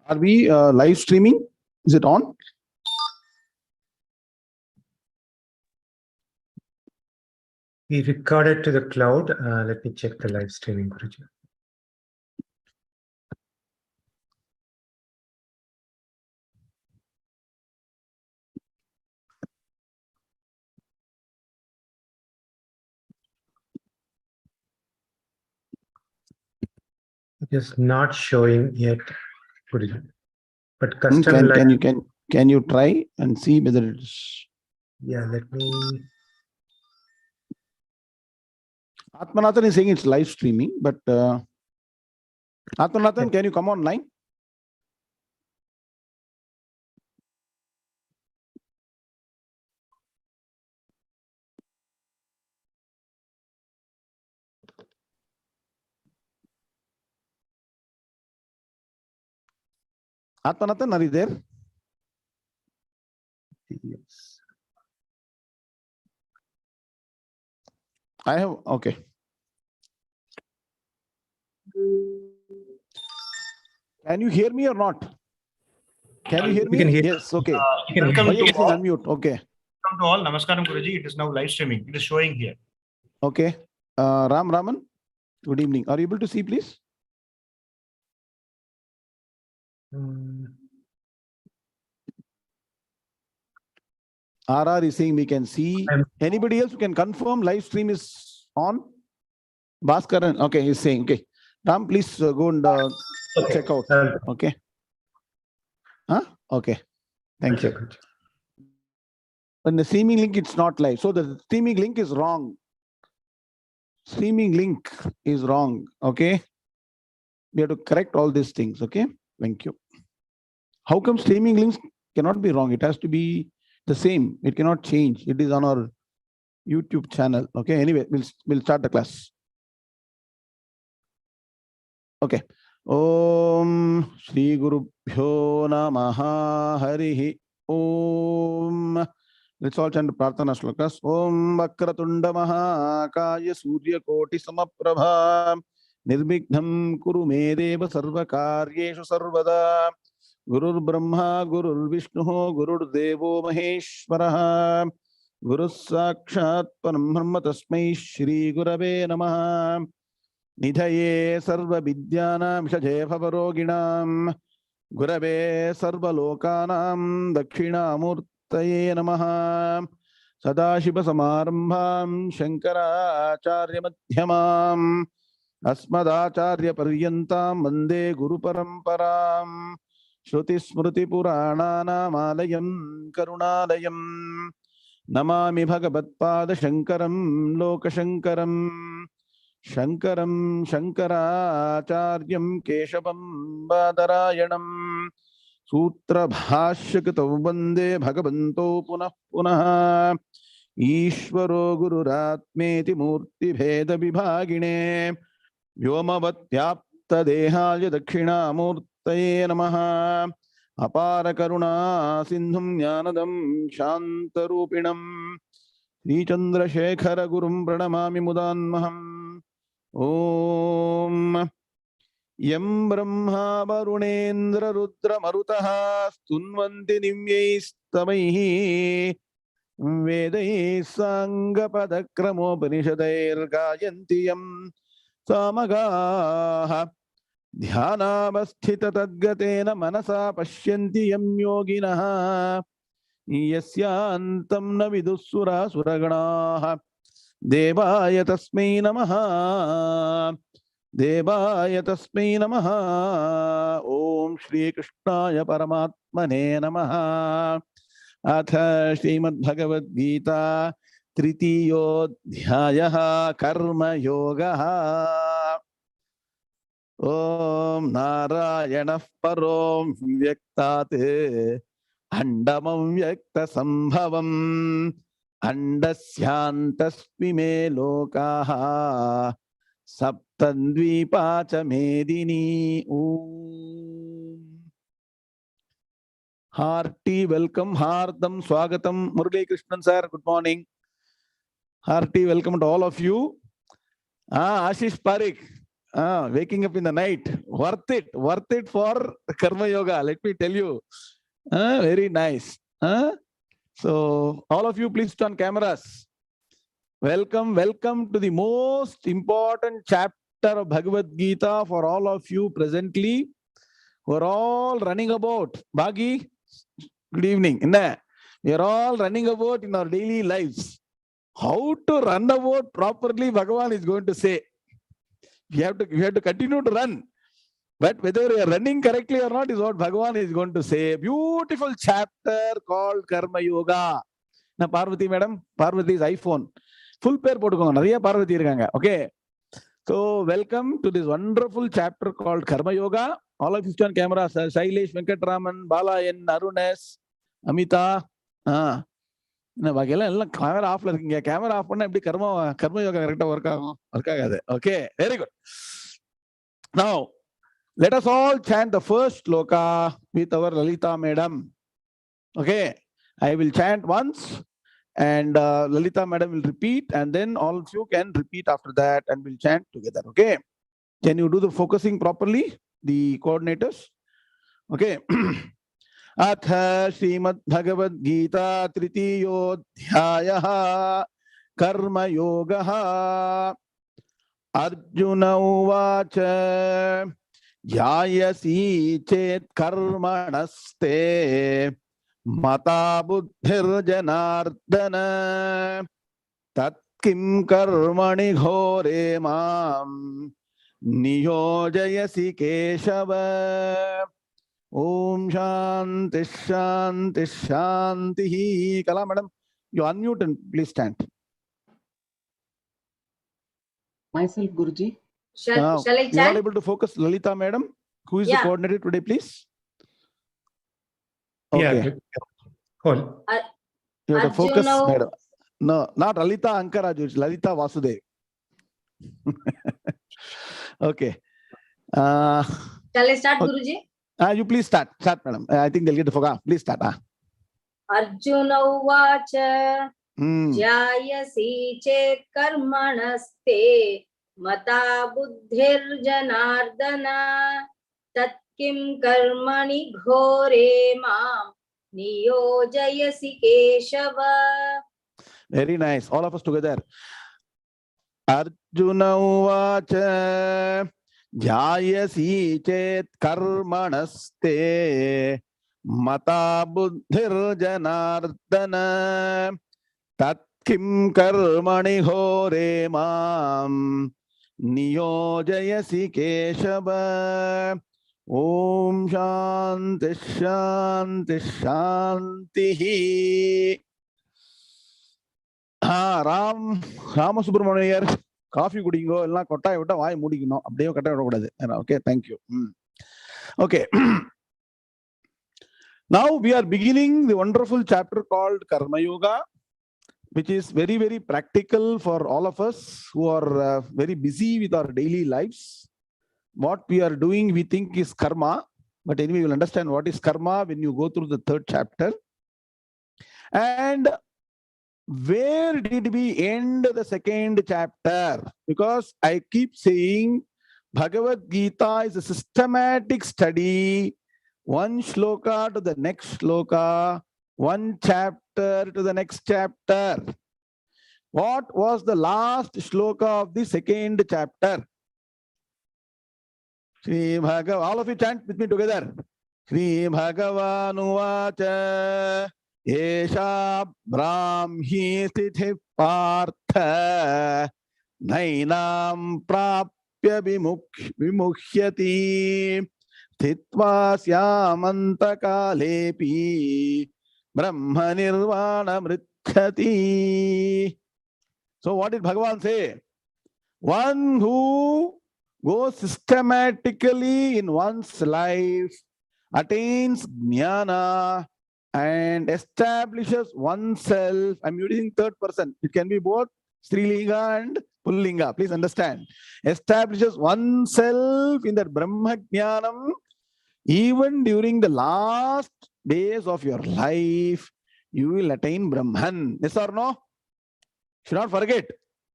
Are we live streaming? Is it on? We recorded to the cloud. Let me check the live streaming, Guruji. It is not showing yet, Guruji. But custom live. Can you try and see whether it's? Yeah, let me. Atmanathan is saying it's live streaming, but Atmanathan, can you come online? Atmanathan, are you there? Yes. I have, okay. Can you hear me or not? Can you hear me? Can hear. Yes, okay. Welcome to all. Unmute, okay. Welcome to all. Namaskaram, Guruji. It is now live streaming. It is showing here. Okay. Raman, good evening. Are you able to see, please? RR is saying we can see. Anybody else who can confirm live stream is on? Bhaskaran, okay, he's saying, okay. Ram, please go and check out. Okay. Huh? Okay. Thank you. On the streaming link, it's not live. So the streaming link is wrong. Streaming link is wrong. Okay. We have to correct all these things. Okay. Thank you. How come streaming links cannot be wrong? It has to be the same. It cannot change. It is on our YouTube channel. Okay. Anyway, we'll start the class. Okay. Om Shri Gurubhyo Namaha Harihi Om. Let's all chant Prarthana Shlokas. Om Vakratunda Mahakaya Surya Koti Samaprabha Nirvignam Kuru Medeva Sarva Karyeshu Sarvada Gurur Brahma Gurur Vishnu Gurur Devo Maheshwaraha Guru Sakshat Parambrahma Tasmai Shri Gurave Namaha Nidhaye Sarva Vidyanam Shaje Bhavaroginam Gurave Sarva Lokanam Dakshinamurtaye Namaha Sadashiva Samarambham Shankara Acharya Madhyamam Asmadacharya Paryantam Vande Guru Paramparam Shruti Smruti Purananam Alayam Karunalayam Namami Bhagavatpada Shankaram Lokashankaram Shankaram Shankaracharyam Keshavam Badarayanam Sutra Bhashyakatav Vande Bhagavanto Punah Punah Ishvaro Gururatmeti Murti Bheda Vibhagine Vyomavatyapta Dehaya Dakshina Murtaye Namaha Apara Karuna Sindhum Jnanadam Shantarupinam Sri Chandra Shekhara Gurum Pranamami Mudanmaham Om Yam Brahma Varunendra Rudra Marutaha Stunvanti Nimyaistamaihi Vedai Sangapadakramopanishadair Gayanti Yam Samagaha Dhyanavasthita Tadgatena Manasa Pashyanti Yam Yoginaha Yasyantam na vidussura suraganaha Devaya tasmai namaha Devaya tasmai namaha Om Shri Krishnaya Paramatmane namaha Atha Srimad Bhagavad Gita Tritiyodhyayaha Karma Yogaha Om Narayana Parom Vyaktate Andamam Vyakta Sambhavam Andasyantasmi me lokaha Saptandvipacha Medini. Hearty welcome, Hardam Swagatam, Murali Krishnan sir, good morning. Hearty welcome to all of you. Ashish Parikh, Waking up in the night, worth it for Karma Yoga. Let me tell you. Very nice. So all of you, please turn cameras. Welcome to the most important chapter of Bhagavad Gita for all of you presently. We're all running about. Bhagi, good evening. We are all running about in our daily lives. How to run about properly, Bhagavan is going to say. We have to continue to run. But whether we are running correctly or not is what Bhagavan is going to say. Beautiful chapter called Karma Yoga. Now, Parvati madam, Parvati's iPhone. Full pair potukonga. Nariya Parvati irukanga. Okay. So, welcome to this wonderful chapter called Karma Yoga. All of you on camera, Sailesh, Venkatraman, Bala N, Arunes, Amita. Camera off. Camera off. Karma Yoga work. Okay. Very good. Now, let us all chant the first shloka with our Lalita madam. Okay. I will chant once and Lalita madam will repeat, and then all of you can repeat after that and we'll chant together. Okay. Can you do the focusing properly, the coordinators? Okay. Atha Srimad Bhagavad Gita Tritiyodhyayah Karma Yoga Arjuna Uvacha Jayasi Chet Karmanaste Mata Buddhir Janardana Tat Kim Karmani Ghore Mam Niyojayasi Keshava Om Shanti Shanti Shanti. Kala madam, you unmute and please stand. Myself, Guruji. Shall I you are not chant? able to focus, Lalita madam. Who is the coordinator today, please? Okay. Yeah. Hold. You have to focus, Arjuna. madam. No, not Lalita Ankaraju, Lalita Vasudev. Okay. Shall I start, Guruji? You please start. Start, madam. I think they'll get the focus. Please start. Arjuna Uvacha Jayasi Chet Karmanaste Mata Buddhir Janardana Tat Kim Karmani Ghore Mam Niyojayasi Keshava. Very nice. All of us together. Arjuna Uvacha Jayasi Chet Karmanaste Mata Buddhir Janardana Tat Kim Karmani Ghore Mam Niyojayasi Keshava. Om Shanti Shanti Shanti. Rama Subramaniar, coffee kudingo, illa kotta vitta vaai mudikino. Apdiye kotta vidakudadu. Okay, thank you. Okay. Now we are beginning the wonderful chapter called Karma Yoga, which is very, very practical for all of us who are very busy with our daily lives. What we are doing, we think is karma, but anyway, you'll understand what is karma when you go through the third chapter. And where did we end the second chapter? Because I keep saying Bhagavad Gita is a systematic study, one shloka to the next shloka, one chapter to the next chapter. What was the last shloka of the second chapter? Sri Bhagavan, all of you chant with me together. Sri Bhagavan Uvacha Esha Brahmi Sthiti Partha Nainam Prapya Vimukhyati Sthitva Syamanta Kalepi Brahma Nirvana Mrithyati. So what did Bhagavan say? One who goes systematically in one's life, attains jnana, and establishes oneself. I'm using third person. It can be both Strilinga and Pullinga. Please understand. Establishes oneself in that Brahma Jnanam, even during the last days of your life, you will attain Brahman. Yes or no? Should not forget.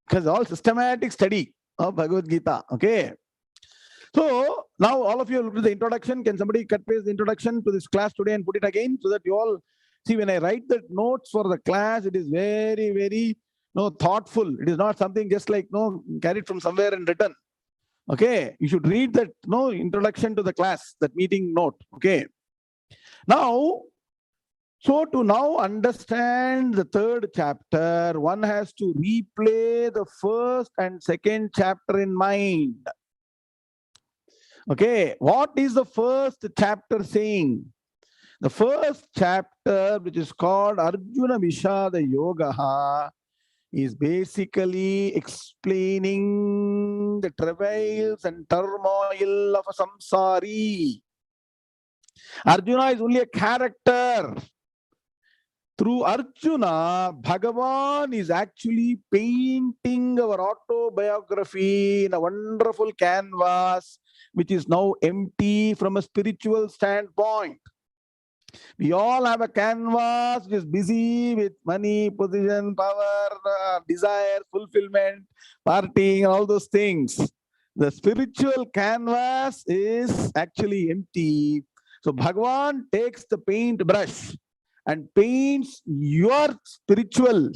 Because all systematic study of Bhagavad Gita. Okay. So now all of you look at the introduction. Can somebody cut paste the introduction to this class today and put it again so that you all see when I write the notes for the class, it is very, very thoughtful. It is not something just like carried from somewhere and written. Okay, you should read that introduction to the class, that meeting note. Okay. Now, so to now understand the third chapter, one has to replay the first and second chapter in mind. Okay, what is the first chapter saying? The first chapter, which is called Arjuna Vishada Yoga, is basically explaining the travails and turmoil of a samsari. Arjuna is only a character. Through Arjuna, Bhagavan is actually painting our autobiography in a wonderful canvas, which is now empty from a spiritual standpoint. We all have a canvas which is busy with money, position, power, desire, fulfillment, partying, and all those things. The spiritual canvas is actually empty. So Bhagavan takes the paintbrush and paints your spiritual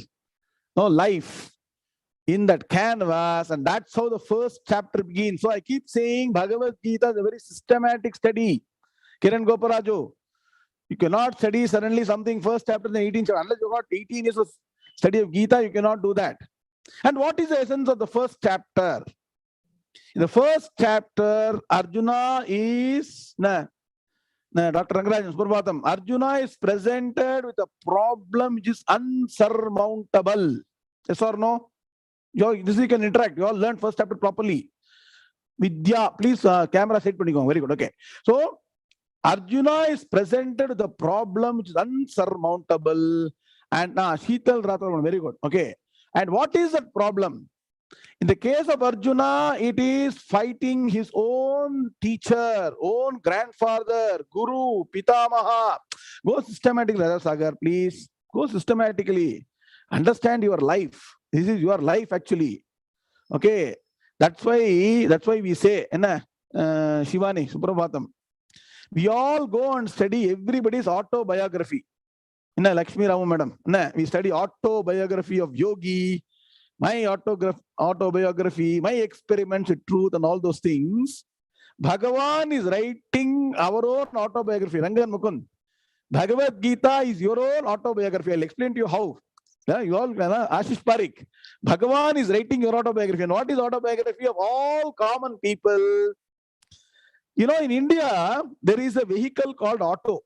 life in that canvas, and that's how the first chapter begins. So I keep saying Bhagavad Gita is a very systematic study. Kiran Goparajo, you cannot study suddenly something first chapter in the 18th chapter. Unless you got 18 years of study of Gita, you cannot do that. And what is the essence of the first chapter? In the first chapter, Arjuna is Dr. Rangarajan Suprabhatam. Arjuna is presented with a problem which is unsurmountable. Yes or no? This you can interact. You all learned first chapter properly. Vidya, please camera set panniko. Very good. Okay. So Arjuna is presented with a problem which is unsurmountable. And Sheetal Rathavan, very good. Okay. And what is that problem? In the case of Arjuna, it is fighting his own teacher, own grandfather, Guru, Pitamaha. Go systematically, Radha Sagar, please. Go systematically. Understand your life. This is your life actually. Okay. That's why we say, Shivani, Suprabhatam. We all go and study everybody's autobiography. Lakshmi Ramu madam. We study autobiography of Yogi, my autobiography, my experiments with truth and all those things. Bhagavan is writing our own autobiography. Rangan Mukund. Bhagavad Gita is your own autobiography. I'll explain to you how. You all, Ashish Parikh. Bhagavan is writing your autobiography. And what is autobiography of all common people? In India, there is a vehicle called auto.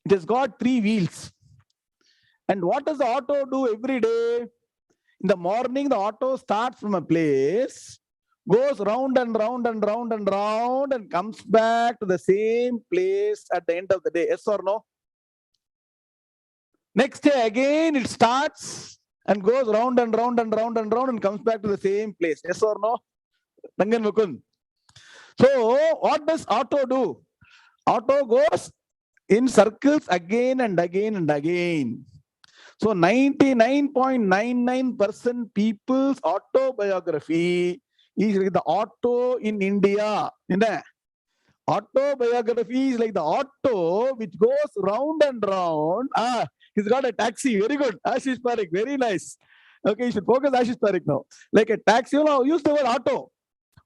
It has got 3 wheels. And what does the auto do every day? In the morning, the auto starts from a place, goes round and round and round and round, and comes back to the same place at the end of the day. Yes or no? Next day again, it starts and goes round and round and round and round and comes back to the same place. Yes or no? Rangan Mukund. So, what does auto do? Auto goes in circles again and again and again. So 99.99% people's autobiography is like the auto in India. Autobiography is like the auto which goes round and round. He's got a taxi. Very good. Ashish Parikh. Very nice. Okay, you should focus Ashish Parikh now. Like a taxi, use the word auto.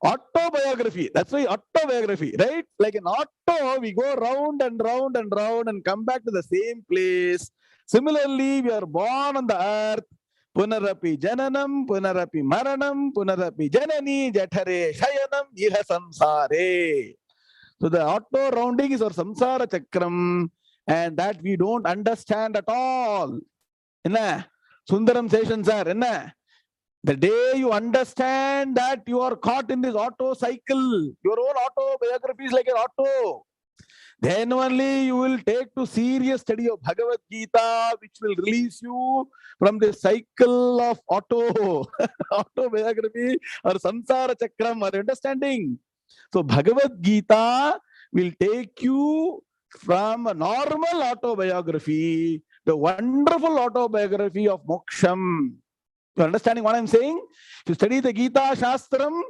Autobiography. That's why autobiography, right? Like an auto, we go round and round and round and come back to the same place. Similarly, we are born on the earth. Punarapi jananam, punarapi maranam, punarapi janani, jathare shayanam, iha samsare. So the auto rounding is our samsara chakram, and that we don't understand at all. Sundaram Seshan sir, the day you understand that you are caught in this auto cycle, your own autobiography is like an auto, then only you will take to serious study of Bhagavad Gita, which will release you from the cycle of autobiography or samsara chakram or understanding. So Bhagavad Gita will take you from a normal autobiography to a wonderful autobiography of moksham. You understanding what I'm saying? If you study the Gita Shastram,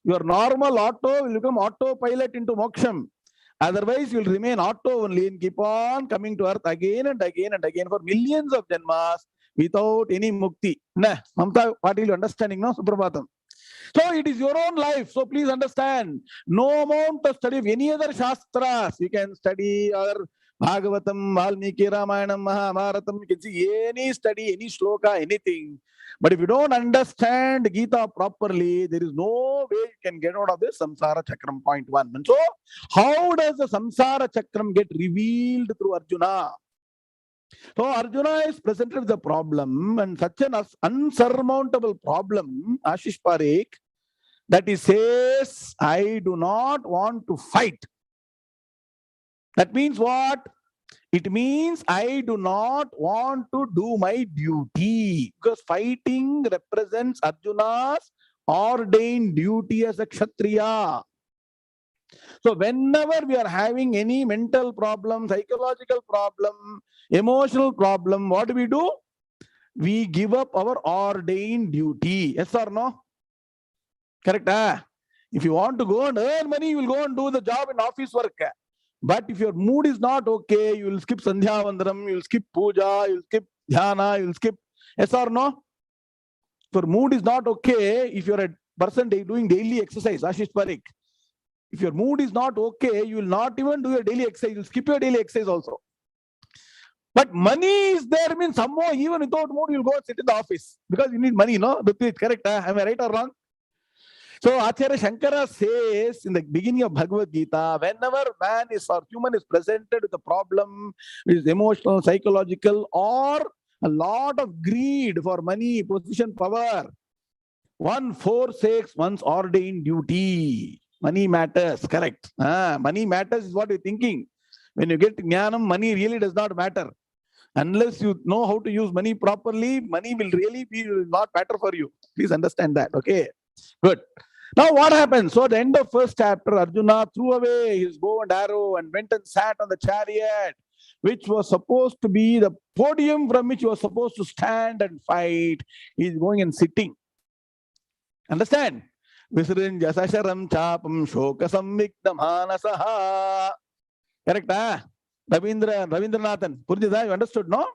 Your normal auto will become autopilot into moksham. Otherwise, you will remain auto only and keep on coming to earth again and again and again for millions of janmas without any mukti. Nah, Mamta Patil, you understanding, no? Suprabhatam. So it is your own life. So please understand, no amount of study of any other shastras. You can study or Bhagavatam, Valmiki, Ramayanam, Mahabharatam. You can see any study, any shloka, anything. But if you don't understand Gita properly, there is no way you can get out of this samsara chakram, point one. And so, how does the samsara chakram get revealed through Arjuna? So Arjuna is presented with the problem, and such an unsurmountable problem, Ashish Parekh, that he says, I do not want to fight. That means what? It means I do not want to do my duty, because fighting represents Arjuna's ordained duty as a Kshatriya. So whenever we are having any mental problem, psychological problem, emotional problem, what do? We give up our ordained duty. Yes or no? Correct? If you want to go and earn money, you will go and do the job in office work. But if your mood is not okay, you will skip Sandhyavandhanam, you will skip puja, you will skip dhyana, you will skip. Yes or no? If your mood is not okay, if you're a person doing daily exercise, Ashish Parekh, if your mood is not okay, you will not even do your daily exercise, you will skip your daily exercise also. But money is there, means somehow even without mood, you will go and sit in the office because you need money, no? Correct? Am I right or wrong? So Acharya Shankara says in the beginning of Bhagavad Gita, whenever man is or human is presented with a problem, which is emotional, psychological, or a lot of greed for money, position, power, one forsakes one's ordained duty. Money matters, correct? Money matters is what you're thinking. When you get jnanam, money really does not matter. Unless you know how to use money properly, money will really be not matter for you. Please understand that, okay? Good. Now what happens? So at the end of first chapter, Arjuna threw away his bow and arrow and went and sat on the chariot, which was supposed to be the podium from which he was supposed to stand and fight. He is going and sitting. Understand? Visrinja sasharam chapam shoka samviktam hanasaha. Correct? Ravindranathan. Purjita, you understood, no?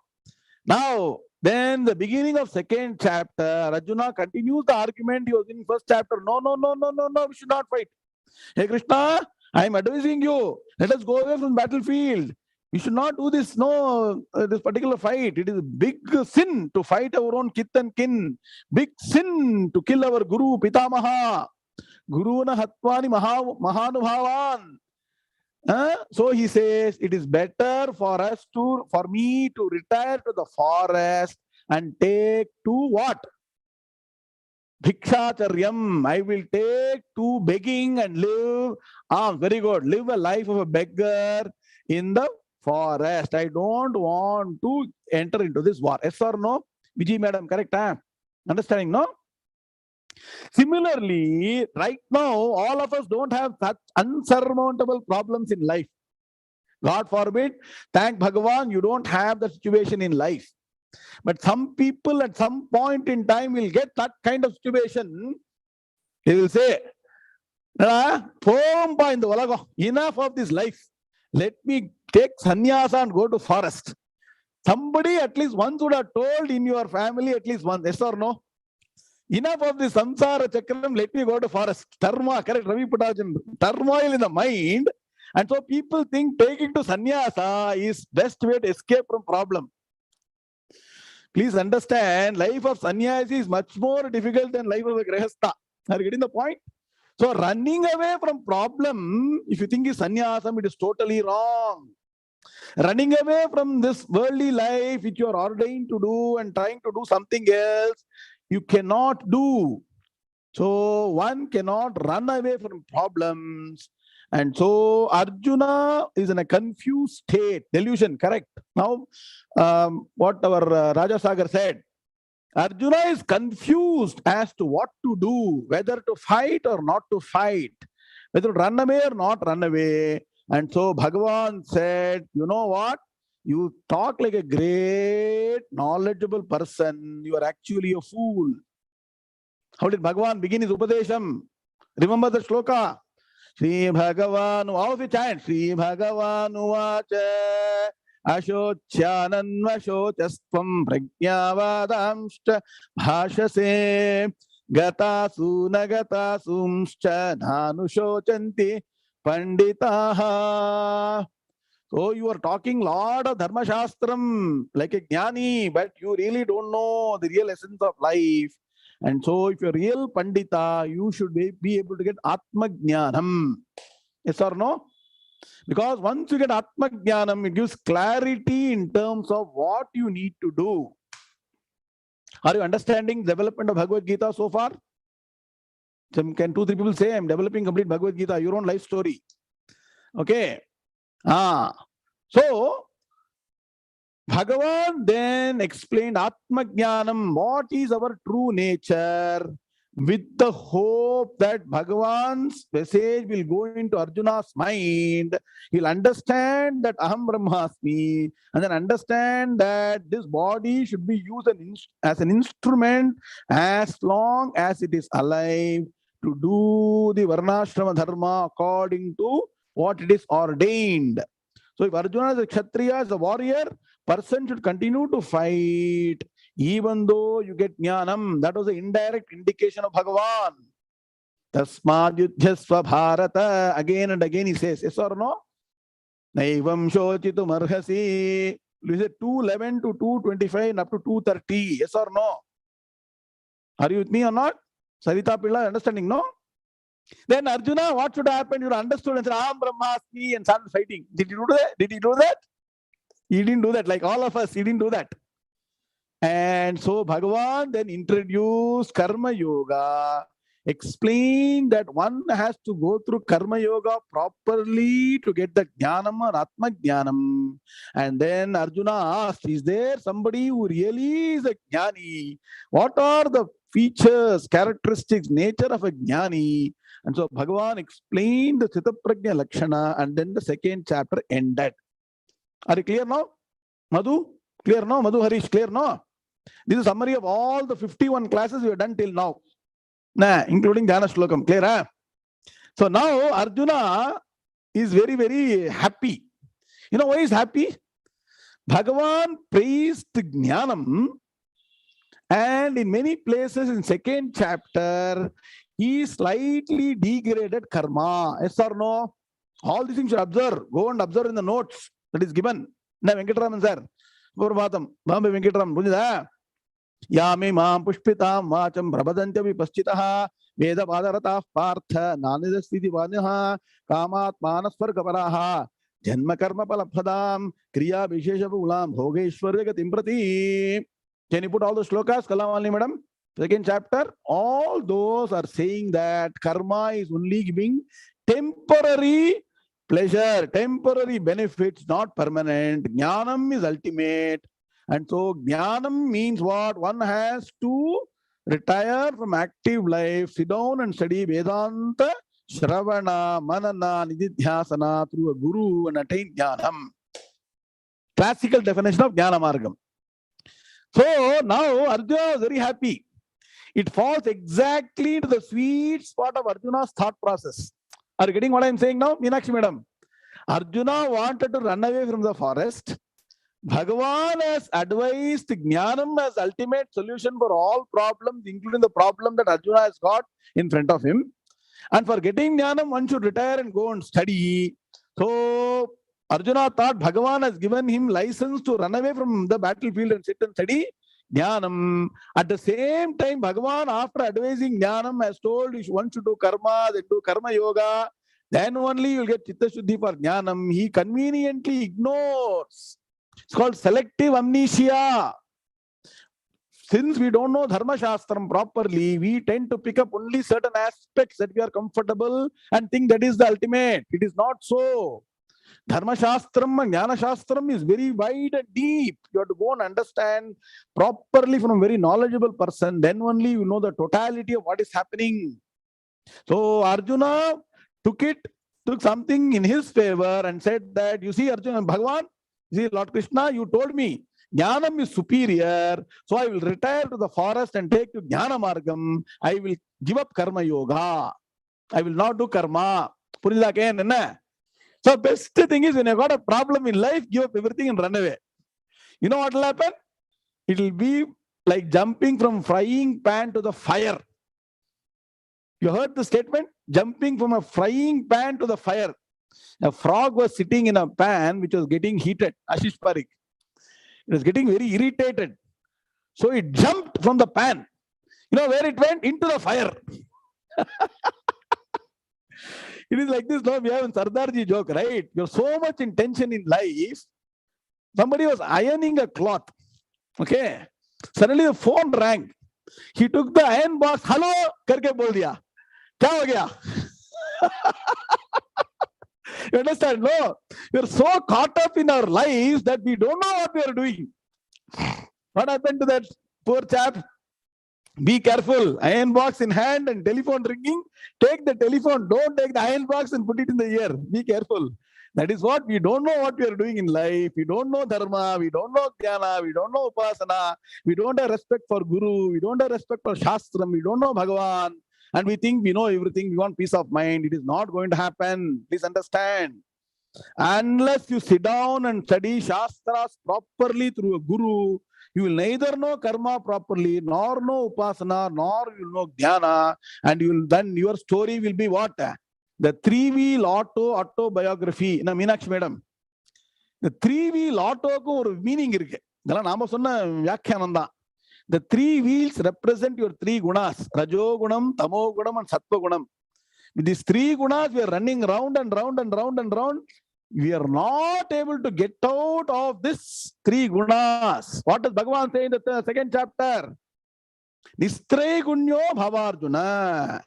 Now, then the beginning of second chapter, Arjuna continues the argument he was in first chapter. No, we should not fight. Hey Krishna, I am advising you. Let us go away from the battlefield. We should not do this, this particular fight. It is a big sin to fight our own kith and kin. Big sin to kill our Guru, Pitamaha. Guru na hatvani mahanubhavan. So he says, it is better for me to retire to the forest and take to what? Bhikshacharyam. I will take to begging and live. Very good. Live a life of a beggar in the forest. I don't want to enter into this war. Yes or no? Vijay madam, correct? Understanding, no? Similarly, right now, all of us don't have such unsurmountable problems in life. God forbid, thank Bhagavan, you don't have the situation in life. But some people at some point in time will get that kind of situation. They will say, enough of this life. Let me take sannyasa and go to forest. Somebody at least once would have told in your family at least once, yes or no? Enough of the samsara chakram, let me go to forest. Dharma, correct, Ravi Putajan. Turmoil in the mind. And so people think taking to sannyasa is best way to escape from problem. Please understand, life of sannyasi is much more difficult than life of a grihastha. Are you getting the point? So running away from problem, if you think is sannyasam, it is totally wrong. Running away from this worldly life which you are ordained to do and trying to do something else, you cannot do. So one cannot run away from problems. And so Arjuna is in a confused state, delusion, correct? Now, what our Raja Sagar said, Arjuna is confused as to what to do, whether to fight or not to fight, whether to run away or not run away. And so Bhagavan said, you know what? You talk like a great, knowledgeable person. You are actually a fool. How did Bhagavan begin his Upadesham? Remember the shloka? Sri Bhagavanu, all of you chant. Sri Bhagavanu vacha ashocyananvashocastvam prajnavadamshcha bhashase gatasu nagatasumshcha nanushocanti panditaha. So you are talking lot of Dharma Shastram like a jnani, but you really don't know the real essence of life. And so if you're real Pandita, you should be able to get Atma Jnanam. Yes or no? Because once you get Atma Jnanam, it gives clarity in terms of what you need to do. Are you understanding the development of Bhagavad Gita so far? Can 2-3 people say, I'm developing complete Bhagavad Gita, your own life story. Okay. So Bhagavan then explained Atma Jnanam, what is our true nature, with the hope that Bhagavan's message will go into Arjuna's mind. He'll understand that Aham Brahmasmi, and then understand that this body should be used as an instrument as long as it is alive to do the Varnashrama Dharma according to what it is ordained. So if Arjuna is a Kshatriya, as a warrior, person should continue to fight even though you get Jnanam. That was the indirect indication of Bhagavan. Tasmad yudhyasva bharata. Again and again he says, yes or no? Naivam shochitum arhasi. Is it 2:11 to 2:25 and up to 2:30? Yes or no? Are you with me or not? Sarita Pilla, understanding, no? Then Arjuna, what should happen? You understood and said, Aham Brahmasmi, and started fighting. Did he do that? Did he do that? He didn't do that. Like all of us, he didn't do that. And so Bhagavan then introduced Karma Yoga, explained that one has to go through Karma Yoga properly to get the Jnanam or Atma Jnanam. And then Arjuna asked, is there somebody who really is a Jnani? What are the features, characteristics, nature of a Jnani? And so Bhagavan explained the Sthitaprajna Lakshana, and then the second chapter ended. Are you clear now? Madhu? Clear now? Madhu, Harish, clear now? This is a summary of all the 51 classes we have done till now. Including Dhyana Shlokam. Clear, huh? So now Arjuna is very, very happy. You know why he's happy? Bhagavan praised Jnanam, and in many places in second chapter, he slightly degraded karma. Yes or no? All these things you observe. Go and observe in the notes that is given. Now, Venkataraman sir. Gurvatam. Bombay Venkataraman. Bunjida. Yami maam pushpitam vacham prabhadantya vipaschitaha veda padarata partha nanidastiti vanyaha kamat manasvargaparaha janma karma palabhadam kriya vishesha ulam bhogeshwarya gatim prati. Can you put all the shlokas? Kalamali madam. Second chapter. All those are saying that karma is only giving temporary pleasure, temporary benefits, not permanent. Jnanam is ultimate. And so Jnanam means what? One has to retire from active life, sit down and study Vedanta, Shravana, Manana, Nididhyasana through a guru and attain Jnanam. Classical definition of Jnana Margam. So now Arjuna is very happy. It falls exactly into the sweet spot of Arjuna's thought process. Are you getting what I am saying now? Meenakshi madam. Arjuna wanted to run away from the forest. Bhagavan has advised Jnanam as ultimate solution for all problems, including the problem that Arjuna has got in front of him. And for getting Jnanam, one should retire and go and study. So Arjuna thought Bhagavan has given him license to run away from the battlefield and sit and study Jnanam. At the same time, Bhagavan, after advising Jnanam, has told one should do karma, then do karma yoga. Then only you will get Chitta Shuddhi for Jnanam. He conveniently ignores. It's called selective amnesia. Since we don't know Dharma Shastram properly, we tend to pick up only certain aspects that we are comfortable and think that is the ultimate. It is not so. Dharma Shastram and Jnana Shastram is very wide and deep. You have to go and understand properly from a very knowledgeable person. Then only you know the totality of what is happening. So Arjuna took something in his favor and said that, you see Arjuna, Bhagavan, see Lord Krishna, you told me Jnanam is superior, so I will retire to the forest and take to Jnana Margam. I will give up Karma Yoga. I will not do karma. So best thing is, when you got a problem in life, give up everything and run away. You know what will happen? It will be like jumping from frying pan to the fire. You heard the statement? Jumping from a frying pan to the fire. A frog was sitting in a pan which was getting heated. Ashish Parikh. It was getting very irritated. So it jumped from the pan. You know where it went? Into the fire. It is like this. No, we have a Sardarji joke, right? You're so much in tension in life. Somebody was ironing a cloth. Okay. Suddenly the phone rang. He took the iron box. Hello, karke bol diya. Kya ho gaya? You understand? No. We're so caught up in our lives that we don't know what we are doing. What happened to that poor chap? Be careful. Iron box in hand and telephone ringing. Take the telephone. Don't take the iron box and put it in the ear. Be careful. That is what we don't know what we are doing in life. We don't know Dharma. We don't know Jnana. We don't know Upasana. We don't have respect for Guru. We don't have respect for Shastram. We don't know Bhagavan. And we think we know everything. We want peace of mind. It is not going to happen. Please understand. Unless you sit down and study Shastras properly through a Guru, you will neither know karma properly, nor know upasana, nor you will know jnana, and you will then your story will be what? The three-wheel autobiography. Na Meenakshi madam. The three-wheel auto ko or meaning irke. Dala nama sonna vyakyananda. The three wheels represent your three gunas: Rajo Gunam, Tamo Gunam, and Sattva Gunam. With these three gunas, we are running round and round and round and round. We are not able to get out of this three gunas. What does Bhagavan say in the second chapter? Nistre gunyo bhavarjuna.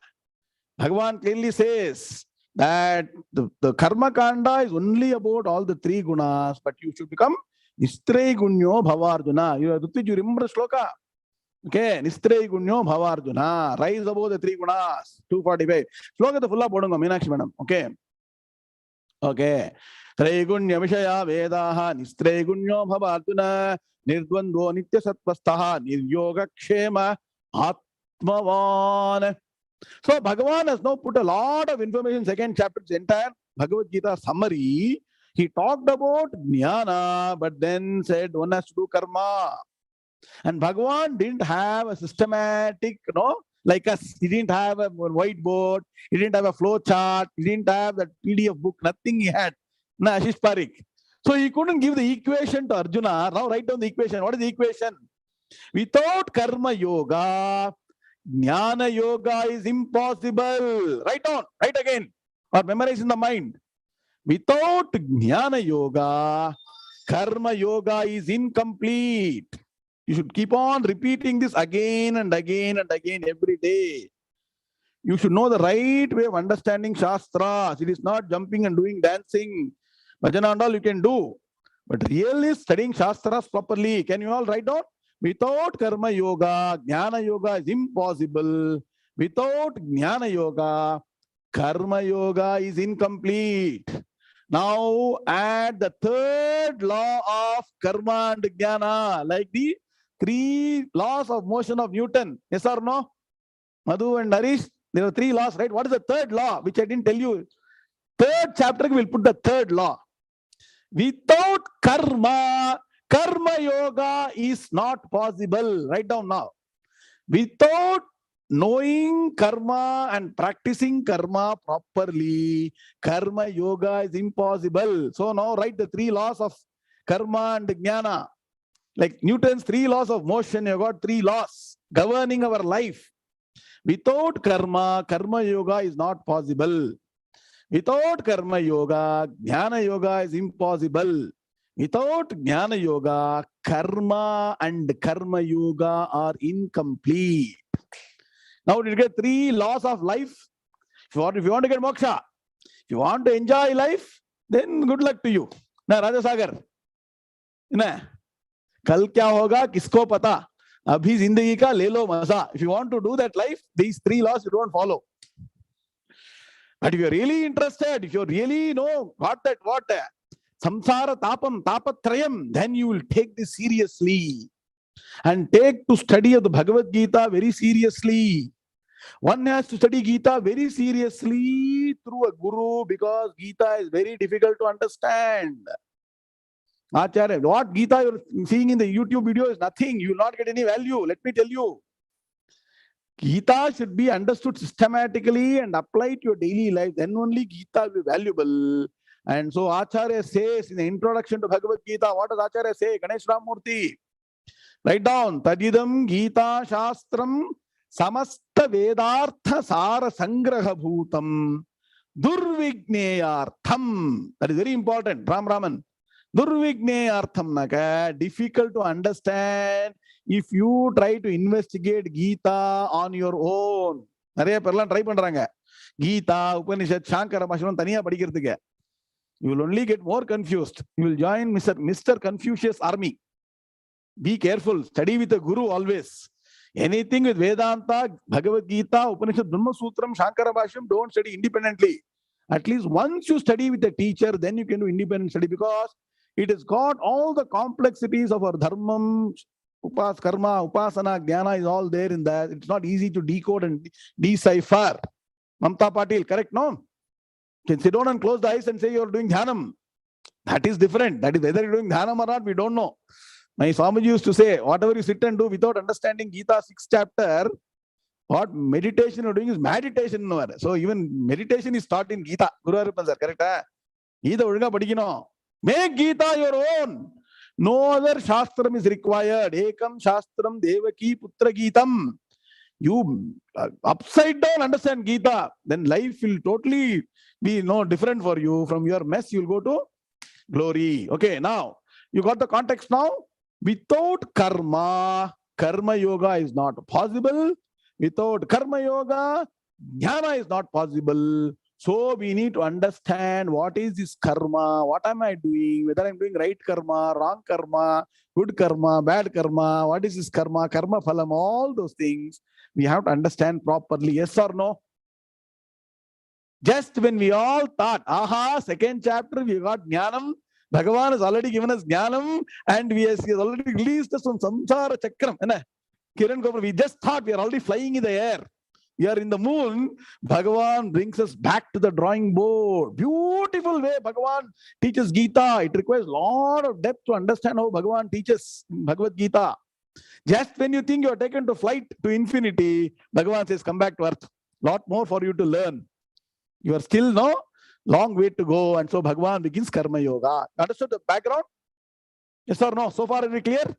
Bhagavan clearly says that the karma kanda is only about all the three gunas, but you should become nistre gunyo bhavarjuna. You remember shloka? Okay, nistre gunyo bhavarjuna. Rise above the three gunas. 245. Shloka the fulla bodunga, Meenakshi madam. Okay. Okay. Traigunya Vishaya Vedaha Nistregunyo Bhavarjuna Nirdvandvo Nitya Sattvastaha Niryoga Kshema Atmavan. So Bhagavan has now put a lot of information in second chapter, the entire Bhagavad Gita summary. He talked about jnana, but then said one has to do karma. And Bhagavan didn't have a systematic, like us. He didn't have a whiteboard. He didn't have a flow chart. He didn't have that PDF book. Nothing he had. Na Ashish Parikh. So he couldn't give the equation to Arjuna. Now write down the equation. What is the equation? Without karma yoga, jnana yoga is impossible. Write down. Write again. Or memorize in the mind. Without jnana yoga, karma yoga is incomplete. You should keep on repeating this again and again and again every day. You should know the right way of understanding Shastras. It is not jumping and doing dancing. Bhajana and all you can do. But really studying Shastras properly. Can you all write down? Without karma yoga, jnana yoga is impossible. Without jnana yoga, karma yoga is incomplete. Now add the third law of karma and jnana, like the three laws of motion of Newton. Yes or no? Madhu and Harish, there are three laws, right? What is the third law, which I didn't tell you? Third chapter, we'll put the third law. Without karma, karma yoga is not possible. Write down now. Without knowing karma and practicing karma properly, karma yoga is impossible. So now write the three laws of karma and jnana. Like Newton's three laws of motion, you got three laws governing our life. Without karma, karma yoga is not possible. Without karma yoga, jnana yoga is impossible. Without jnana yoga, karma and karma yoga are incomplete. Now you get three laws of life. If you want to get moksha, if you want to enjoy life, then good luck to you. Na Rajasagar. Na. Kal kya hoga, kisko pata. Abhi zindagi ka le lo maza. If you want to do that life, these three laws you don't follow. But if you're really interested, if you really got that what? Samsara tapam, tapatrayam, then you will take this seriously. And take to study of the Bhagavad Gita very seriously. One has to study Gita very seriously through a guru, because Gita is very difficult to understand. Acharya, what Gita you're seeing in the YouTube video is nothing. You will not get any value. Let me tell you. Gita should be understood systematically and applied to your daily life. Then only Gita will be valuable. And so Acharya says in the introduction to Bhagavad Gita, what does Acharya say? Ganesh Ramurthy. Write down. Tadidam Gita Shastram Samasta Vedartha Sara Sangraha Bhutam Durvigneyartham. That is very important. Ram Raman. Durvigneyartham naga, difficult to understand if you try to investigate Gita on your own. நிறைய பேர்லாம் try பண்றாங்க கீதா உபனிஷத் சாங்கர பாஷம் தனியா படிக்கிறதுக்கு. You will only get more confused. You will join Mr. Confucius army. Be careful. Study with a guru always. Anything with Vedanta, Bhagavad Gita, Upanishad, Brahma Sutram, Shankara Bhashyam, don't study independently. At least once you study with a teacher, then you can do independent study, because it has got all the complexities of our dharma, karma, upasana, jnana is all there in that. It's not easy to decode and decipher. Mamta Patil, correct? No? You can sit down and close the eyes and say you're doing dhanam. That is different. That is whether you're doing dhanam or not, we don't know. My Swamiji used to say, whatever you sit and do without understanding Gita 6th chapter, what meditation you're doing is meditation. So even meditation is taught in Gita. Guru Arpan sir, correct? Gita odinga padikino. Make Gita your own. No other shastram is required. Ekam shastram devaki putra Gitam. You upside down understand Gita, then life will totally be different for you. From your mess, you'll go to glory. Okay, now you got the context now. Without karma, karma yoga is not possible. Without karma yoga, jnana is not possible. So we need to understand what is this karma, what am I doing, whether I'm doing right karma, wrong karma, good karma, bad karma, what is this karma, karma phalam, all those things we have to understand properly. Yes or no? Just when we all thought, aha, 2nd chapter we got jnanam, Bhagavan has already given us jnanam, and he has already released us from Samsara Chakram. Kiran Gopal, we just thought we are already flying in the air. We are in the moon. Bhagavan brings us back to the drawing board. Beautiful way Bhagavan teaches Gita. It requires a lot of depth to understand how Bhagavan teaches Bhagavad Gita. Just when you think you are taken to flight to infinity, Bhagavan says, come back to earth. Lot more for you to learn. You are still long way to go. And so Bhagavan begins karma yoga. Understood the background? Yes or no? So far, is it clear?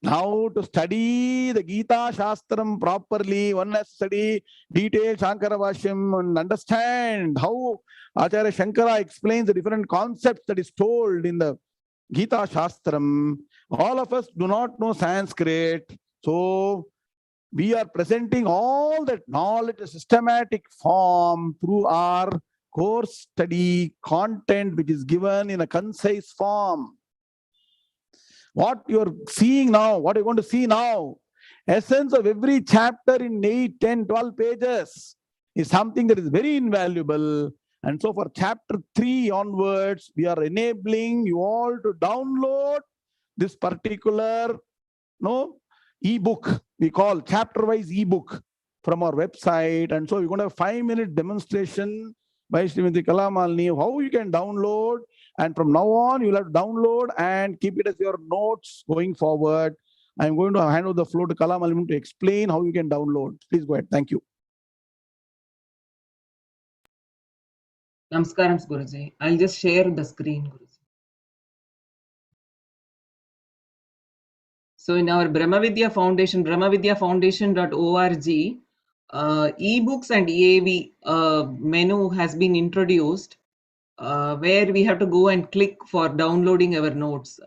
Now to study the Gita Shastram properly, one has to study detailed Shankara Bhashyam and understand how Acharya Shankara explains the different concepts that is told in the Gita Shastram. All of us do not know Sanskrit. So we are presenting all that knowledge in a systematic form through our course study content, which is given in a concise form. What you're seeing now, what you're going to see now, essence of every chapter in 8, 10, 12 pages is something that is very invaluable. And so for chapter 3 onwards, we are enabling you all to download this particular ebook. We call chapter-wise ebook from our website. And so we're going to have a 5-minute demonstration by Srimati Kalamalini, how you can download. And from now on, you'll have to download and keep it as your notes going forward. I'm going to hand over the floor to Kalamalini to explain how you can download. Please go ahead. Thank you. Namaskaram, Guruji. I'll just share the screen, Guruji. So in our Brahmavidya Foundation, brahmavidyafoundation.org, ebooks and EAV menu has been introduced, where we have to go and click for downloading our notes.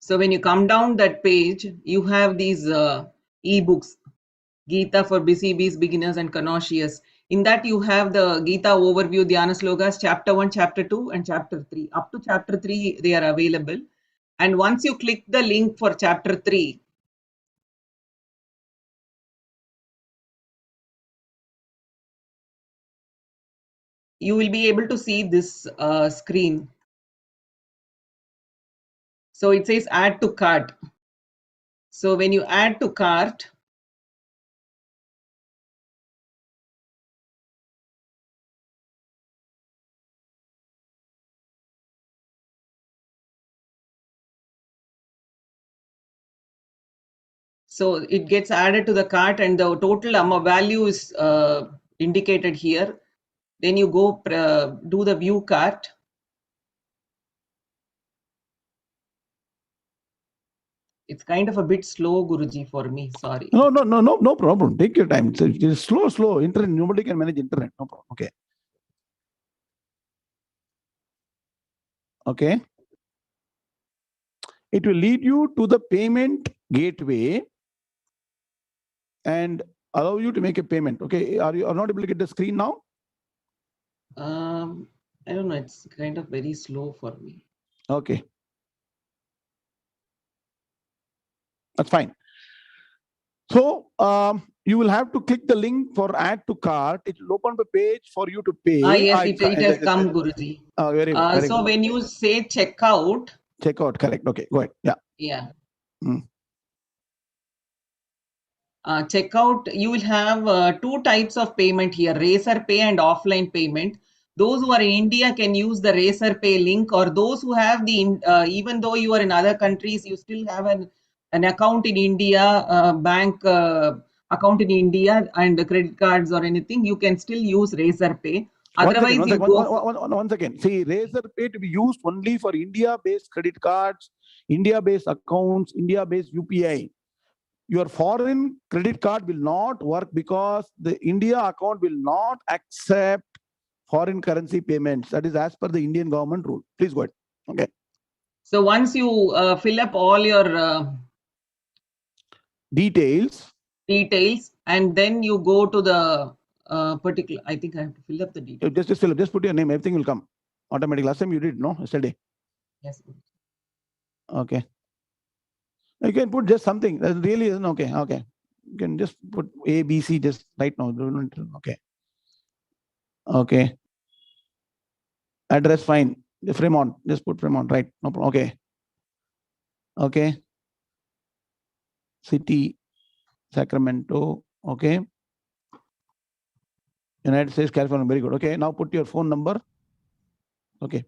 So when you come down that page, you have these ebooks, Gita for Busy Bees, Beginners and Connoisseurs. In that you have the Gita overview, Dhyana Slokas, chapter 1, chapter 2 and chapter 3. Up to chapter 3, they are available. And once you click the link for chapter 3, you will be able to see this screen. So it says add to cart. So when you add to cart, So it gets added to the cart and the total value is indicated here. Then you go do the view cart. It's kind of a bit slow, Guruji, for me. Sorry. No problem. Take your time. It's slow. Internet. Nobody can manage internet. No problem. Okay. Okay. It will lead you to the payment gateway and allow you to make a payment. Okay. Are not able to get the screen now? I don't know. It's kind of very slow for me. Okay. That's fine. So you will have to click the link for add to cart. It will open the page for you to pay. Yes, it has come, Guruji. Very good. Very so good. when you say checkout. Checkout, correct. Okay, go ahead. Yeah. Yeah. Checkout, you will have two types of payment here, Razor Pay and offline payment. Those who are in India can use the Razor Pay link, or those who have the, even though you are in other countries, you still have an account in India, bank account in India and credit cards or anything, you can still use Razor Pay. Otherwise, one second. See, Razor Pay to be used only for India-based credit cards, India-based accounts, India-based UPI. Your foreign credit card will not work because the India account will not accept foreign currency payments. That is as per the Indian government rule. Please go ahead. Okay. So once you fill up all your details, and then you go to the particular, I think I have to fill up the details. Just fill up, just put your name, everything will come automatically. Last time you did, no? Yesterday. Yes. Okay. You can put just something that really isn't okay. Okay. You can just put A, B, C just right now. Okay. Okay. Address fine. Fremont. Just put Fremont, right? No problem. Okay. Okay. City, Sacramento. Okay. United States, California. Very good. Okay. Now put your phone number. Okay.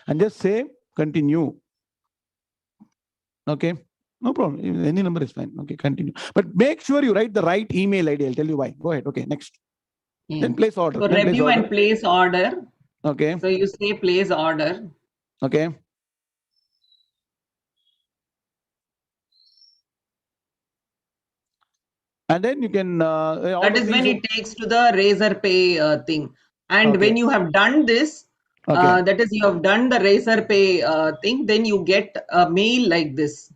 And just say continue. Okay. No problem. Any number is fine. Okay. Continue. But make sure you write the right email ID. I'll tell you why. Go ahead. Okay. Next. Then place order. So review and place order. Okay. So you say place order. Okay. And then you can. That is when it takes to the Razor Pay thing. And when you have done this, that is, you have done the Razor Pay thing, then you get a mail like this.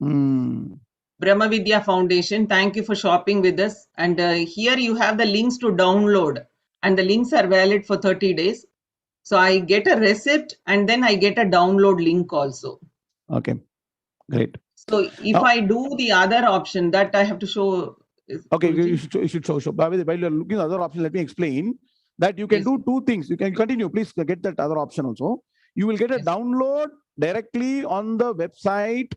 Brahmavidya Foundation, thank you for shopping with us. And here you have the links to download, and the links are valid for 30 days. So I get a receipt and then I get a download link also. Okay, great. So if I do the other option, that I have to show. Okay, you should show. While you're looking at the other option, let me explain that you can do two things. You can continue. Please get that other option also. You will get a download directly on the website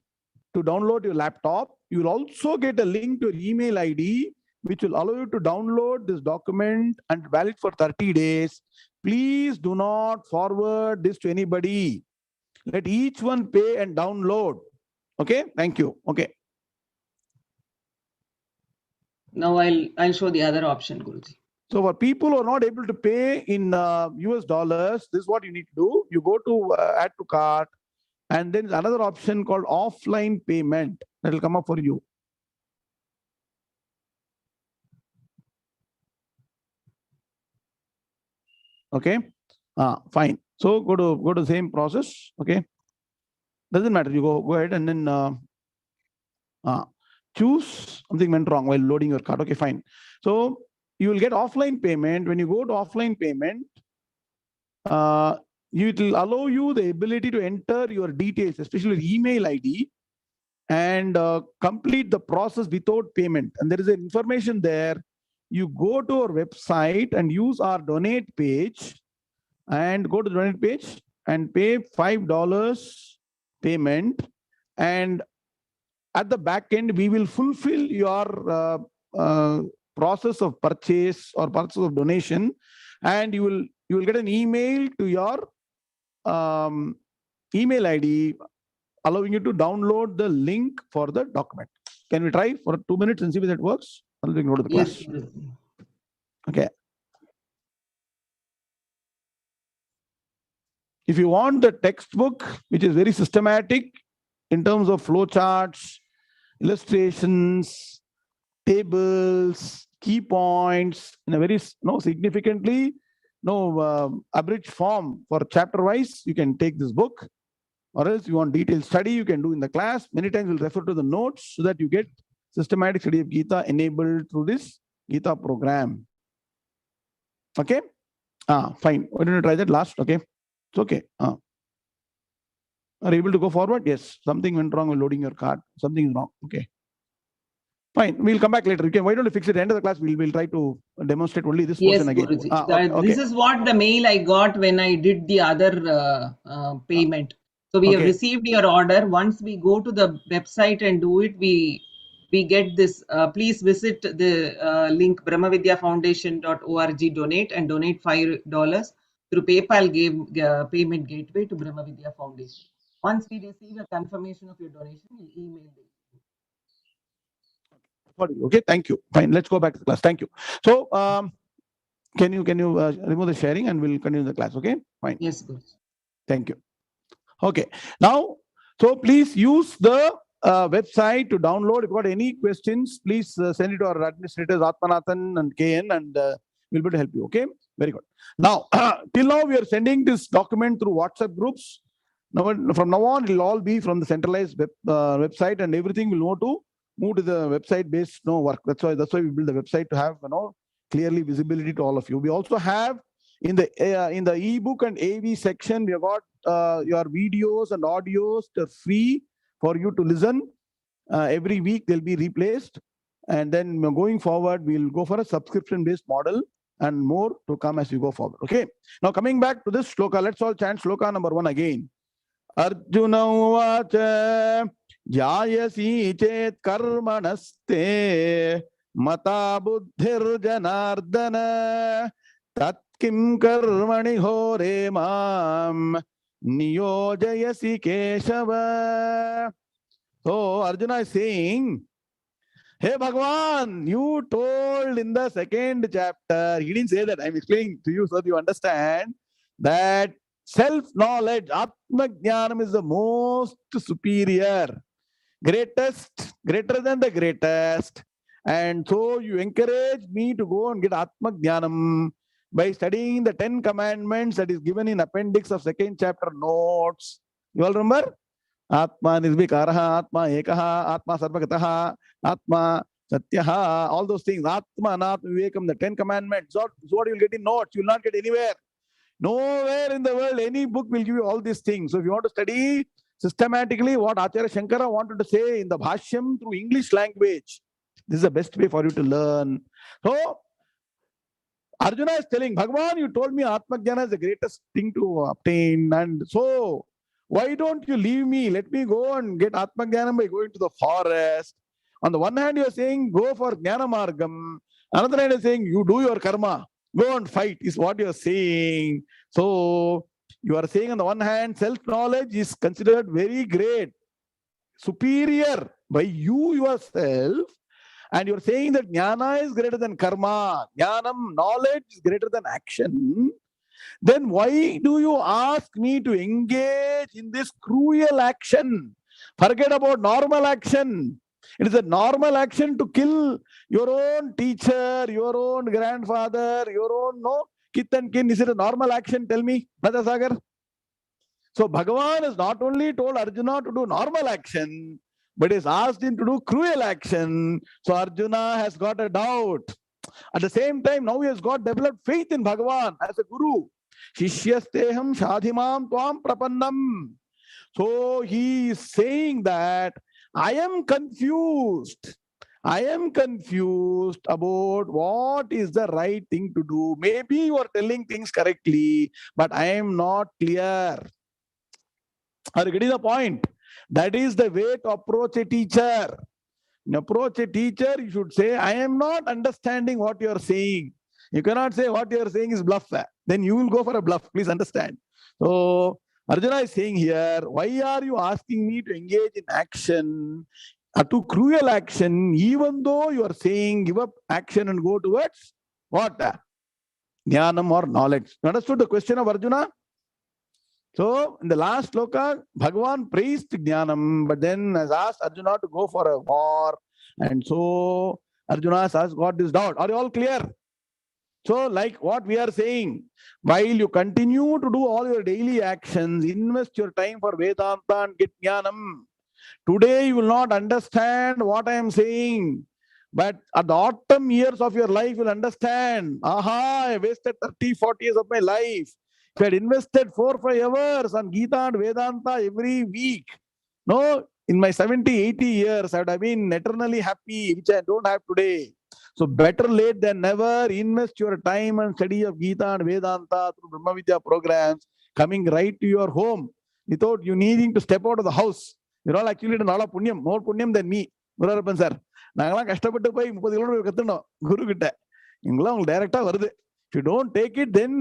to download your laptop. You will also get a link to your email ID, which will allow you to download this document and valid for 30 days. Please do not forward this to anybody. Let each one pay and download. Okay, thank you. Okay. Now I'll show the other option, Guruji. So for people who are not able to pay in US dollars, this is what you need to do. You go to add to cart, and then there's another option called offline payment that will come up for you. Okay, fine. So go to the same process. Okay, doesn't matter. You go ahead and then choose. Something went wrong while loading your card. Okay, fine. So you will get offline payment. When you go to offline payment, it will allow you the ability to enter your details, especially your email ID, and complete the process without payment. And there is an information there. You go to our website and use our donate page, and go to the donate page and pay $5 payment. And at the back end, we will fulfill your process of purchase or process of donation, and you will get an email to your email ID allowing you to download the link for the document. Can we try for 2 minutes and see if that works? Or we can go to the class. Yes. Okay. If you want the textbook, which is very systematic in terms of flow charts, illustrations, tables, key points, in a very significantly abridged form for chapter wise, you can take this book. Or else you want detailed study, you can do in the class. Many times we'll refer to the notes so that you get systematic study of Gita enabled through this Gita program. Okay? Fine. Why don't you try that last? Okay. It's okay. Are you able to go forward? Yes. Something went wrong with loading your card. Something is wrong. Okay. Fine. We'll come back later. Okay. Why don't you fix it at the end of the class? We'll try to demonstrate only this portion again. Guruji. This is what the mail I got when I did the other payment. So we have received your order. Once we go to the website and do it, we get this. Please visit the link Brahmavidyafoundation.org donate and donate $5 through PayPal payment gateway to Brahmavidya Foundation. Once we receive a confirmation of your donation, we'll email it. Okay, thank you. Fine, let's go back to the class. Thank you. So, can you remove the sharing and we'll continue the class? Okay, fine. Yes, good. Thank you. Okay, now, so please use the website to download. If you got any questions, please send it to our administrators, Atmanathan and KN, and we'll be able to help you. Okay, very good. Now, till now, we are sending this document through WhatsApp groups. Now, from now on, it will all be from the centralized website, and everything will know to move to the website-based work. That's why we build the website to have clearly visibility to all of you. We also have in the ebook and AV section, we have got your videos and audios that are free for you to listen. Every week they'll be replaced, and then going forward we'll go for a subscription-based model, and more to come as we go forward. Okay. Now coming back to this shloka, let's all chant shloka number 1 again. Arjuna uvacha jayasi chet karmanaste mata buddhir janardana tat kim karmani hore mam niyojayasi keshava. So Arjuna is saying, hey Bhagavan, you told in the 2nd chapter, he didn't say that, I'm explaining to you so that you understand that self-knowledge, Atma-jnanam is the most superior, greatest, greater than the greatest. And so you encourage me to go and get Atma-jnanam by studying the 10 commandments that is given in appendix of 2nd chapter notes. You all remember? Atma nirvikaraha, Atma ekaha, Atma sarvagataha, Atma satyaha, all those things. Atma anatma vivekam, the 10 commandments. So what you will get in notes, you will not get anywhere. Nowhere in the world, any book will give you all these things. So if you want to study systematically what Acharya Shankara wanted to say in the Bhashyam through English language, this is the best way for you to learn. So Arjuna is telling, Bhagavan, you told me Atma Jnana is the greatest thing to obtain. And so why don't you leave me? Let me go and get Atma Jnana by going to the forest. On the one hand, you are saying, go for Jnana Margam. Another hand is saying, you do your karma. Go and fight is what you are saying. So you are saying on the one hand, self-knowledge is considered very great, superior by you yourself. And you're saying that jnana is greater than karma. Jnanam, knowledge, is greater than action. Then why do you ask me to engage in this cruel action? Forget about normal action. It is a normal action to kill your own teacher, your own grandfather, your own kith and kin. Is it a normal action? Tell me, Brother Sagar. So Bhagavan has not only told Arjuna to do normal action, but has asked him to do cruel action. So Arjuna has got a doubt. At the same time, now he has got developed faith in Bhagavan as a guru. Shishyasteham shadhimam tvam prapannam. So he is saying that I am confused. I am confused about what is the right thing to do. Maybe you are telling things correctly, but I am not clear. Are you getting the point? That is the way to approach a teacher. To approach a teacher, you should say, I am not understanding what you are saying. You cannot say what you are saying is bluff. Then you will go for a bluff. Please understand. So Arjuna is saying here, why are you asking me to engage in action? to cruel action, even though you are saying give up action and go towards what? Jnanam or knowledge. You understood the question of Arjuna? So, in the last sloka, Bhagavan praised Jnanam, but then has asked Arjuna to go for a war. And so, Arjuna has got this doubt. Are you all clear? So, like what we are saying, while you continue to do all your daily actions, invest your time for Vedanta and get Jnanam. Today, you will not understand what I am saying. But at the autumn years of your life, you'll understand. Aha, I wasted 30, 40 years of my life. If I had invested 4, 5 hours on Gita and Vedanta every week, no, in my 70, 80 years, I would have been eternally happy, which I don't have today. So better late than never. Invest your time and study of Gita and Vedanta through Brahmavidya programs, coming right to your home without you needing to step out of the house. You're all actually done a lot of punyam, more punyam than me. Guru sir. நாங்களாம் கஷ்டப்பட்டு போய் 30 kilometre கத்துனோம் குரு கிட்ட. இங்கெல்லாம் உங்களுக்கு டைரக்டா வருது. If you don't take it, then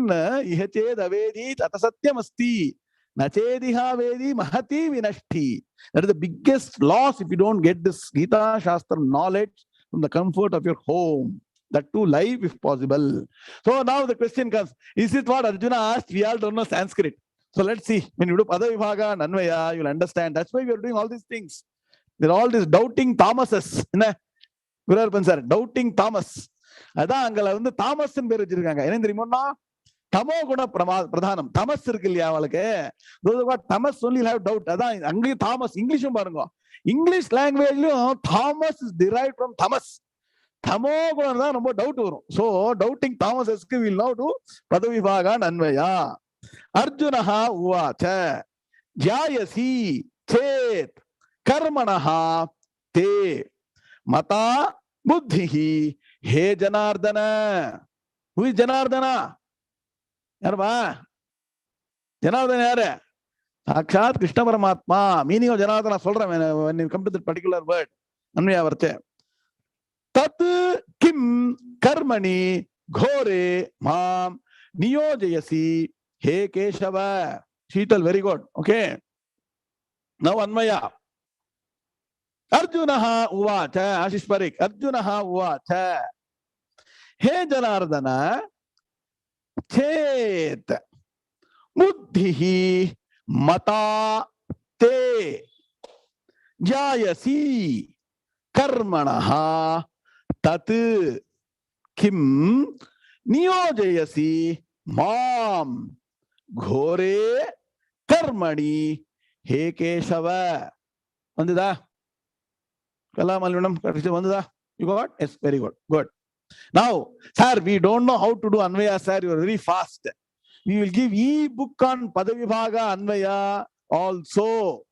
ihached avedi atasatyam asti nachediha vedi mahati vinashti. That is the biggest loss if you don't get this Gita Shastra knowledge from the comfort of your home. That too live if possible. So now the question comes, is it what Arjuna asked? We all don't know Sanskrit. So let's see. When you do Padavibhaga and Anvaya, you'll understand. That's why we are doing all these things. There are all these doubting Thomases. Guru sir, doubting Thomas. அதான் அங்கல வந்து தாமஸ்ன்னு பேர் வச்சிருக்காங்க. என்ன தெரியுமா? தமோ குண பிரதானம். தமஸ் இருக்கு இல்லையா அவளுக்கு? தமஸ் only have doubt. அதான் அங்கேயும் தாமஸ். இங்கிலீஷும் பாருங்க. இங்கிலீஷ் லாங்குவேஜ்லயும் Thomas is derived from tamas. தமோ குணம் தான் ரொம்ப டவுட் வரும். So doubting Thomasesக்கு will now do பதவிபாகா அன்வயா. அர்ஜுனஹ உவாச்ச ஜாயசி சேத் கர்மணஹ தே மதா புத்திஹி ஹே ஜனார்தன. Who is Janardhana? யாருப்பா? ஜனார்தன யாரு? சாட்சாத் கிருஷ்ண பரமாத்மா. மீனிங் ஆஃப் ஜனார்தனா சொல்றேன் when you come to that particular word. அன்வயா வர்த்தே. தத் கிம் கர்மணி கோரே மாம் நியோஜயசி ஹே Kesava. Sheetal, very good. Okay. Now Anvaya. Arjunaha uvacha. Ashish Parik. Arjunaha uvacha. He Janardana chet buddhihi mata te jayasi karmanaha tat kim niyojayasi mam ghore karmani he keshava. Vandida? Kalamalunam vandida? You got? Yes, very good. Good. Now, sir, we don't know how to do Anvaya, sir. You are very fast. We will give e-book on Padavibhaga Anvaya also.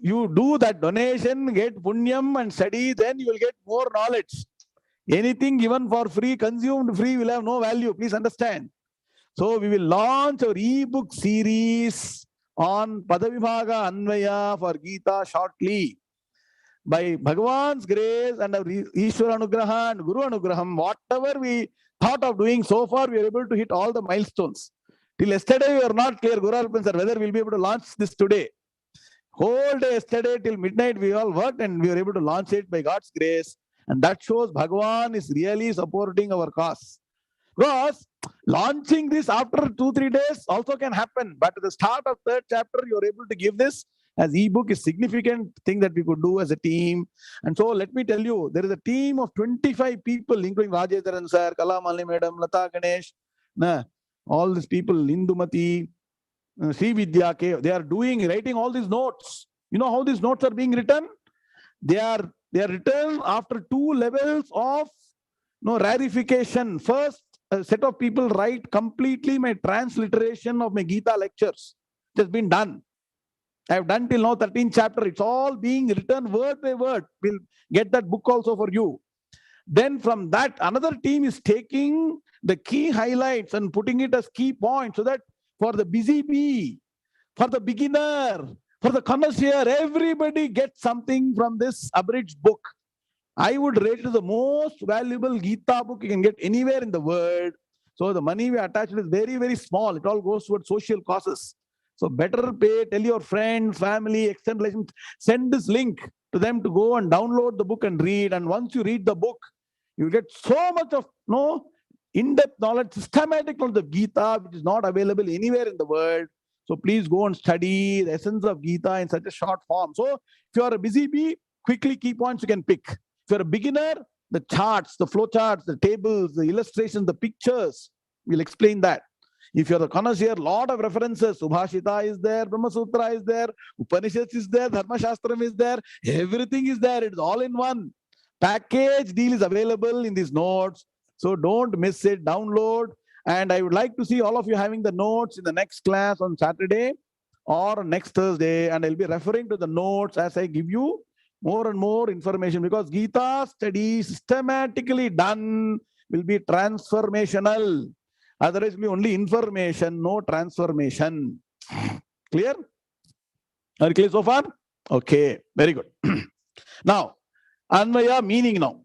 You do that donation, get punyam and study, then you will get more knowledge. Anything given for free, consumed free, will have no value. Please understand. So we will launch our e-book series on Padavibhaga Anvaya for Gita shortly. By Bhagavan's grace and our Ishwara Anugraha and Guru Anugraham, whatever we thought of doing so far, we are able to hit all the milestones. Till yesterday, we are not clear, Guru Arpan sir, whether we'll be able to launch this today. Whole day yesterday till midnight, we all worked and we were able to launch it by God's grace. And that shows Bhagavan is really supporting our cause. Because launching this after 2-3 days also can happen. But at the start of 3rd chapter, you are able to give this as e-book is significant thing that we could do as a team. And so let me tell you, there is a team of 25 people, including Vijayendra sir, Kalamali madam, Lata Ganesh, all these people, Indumati, Sri Vidya, they are writing all these notes. You know how these notes are being written? They are written after 2 levels of rarification. First, a set of people write completely my transliteration of my Gita lectures. It has been done. I have done till now 13th chapter. It's all being written word by word. We'll get that book also for you. Then from that, another team is taking the key highlights and putting it as key points so that for the busy bee, for the beginner, for the connoisseur, everybody gets something from this abridged book. I would rate it as the most valuable Gita book you can get anywhere in the world. So the money we attach is very, very small. It all goes towards social causes. So better pay, tell your friends, family, extended relations, send this link to them to go and download the book and read. And once you read the book, you get so much of in-depth knowledge, systematic knowledge of Gita, which is not available anywhere in the world. So please go and study the essence of Gita in such a short form. So if you are a busy bee, quickly key points you can pick. If you're a beginner, the charts, the flow charts, the tables, the illustrations, the pictures, we'll explain that. If you're the connoisseur, lot of references. Subhashita is there, Brahma Sutra is there, Upanishads is there, Dharma Shastram is there, everything is there. It's all in one. Package deal is available in these notes. So don't miss it, download. And I would like to see all of you having the notes in the next class on Saturday or next Thursday. And I'll be referring to the notes as I give you more and more information, because Gita study systematically done will be transformational. Otherwise, it will be only information, no transformation. Clear? Are you clear so far? Okay, very good. Now, Anvaya meaning now.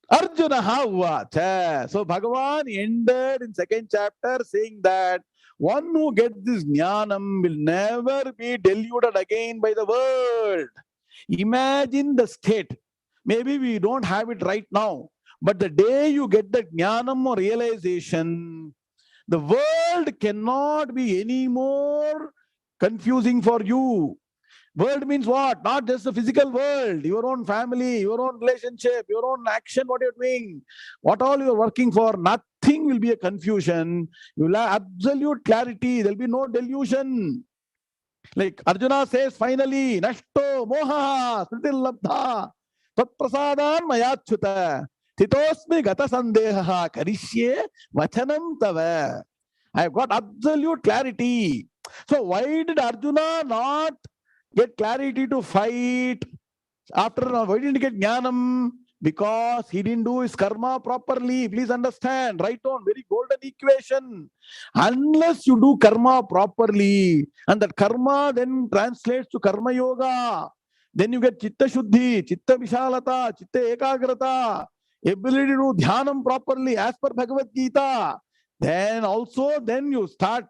Arjuna 𝐊𝐤 So Bhagavan ended in 2nd chapter saying that one who gets this jnanam will never be deluded again by the world. Imagine the state. Maybe we don't have it right now, but the day you get the jnanam or realization, the world cannot be any more confusing for you. World means what? Not just the physical world, your own family, your own relationship, your own action, what you're doing, what all you're working for, nothing will be a confusion. You will have absolute clarity. There'll be no delusion. Like Arjuna says finally, Nashto moha sritil labdha tatprasadan mayachyuta titosmi gata sandeha karishye vachanam tava. I have got absolute clarity. So why did Arjuna not get clarity to fight after? Why didn't he get jnanam? Because he didn't do his karma properly. Please understand. Write down very golden equation. Unless you do karma properly, and that karma then translates to karma yoga, then you get chitta shuddhi, chitta vishalata, chitta ekagrata, ability to do dhyanam properly as per Bhagavad Gita. Then you start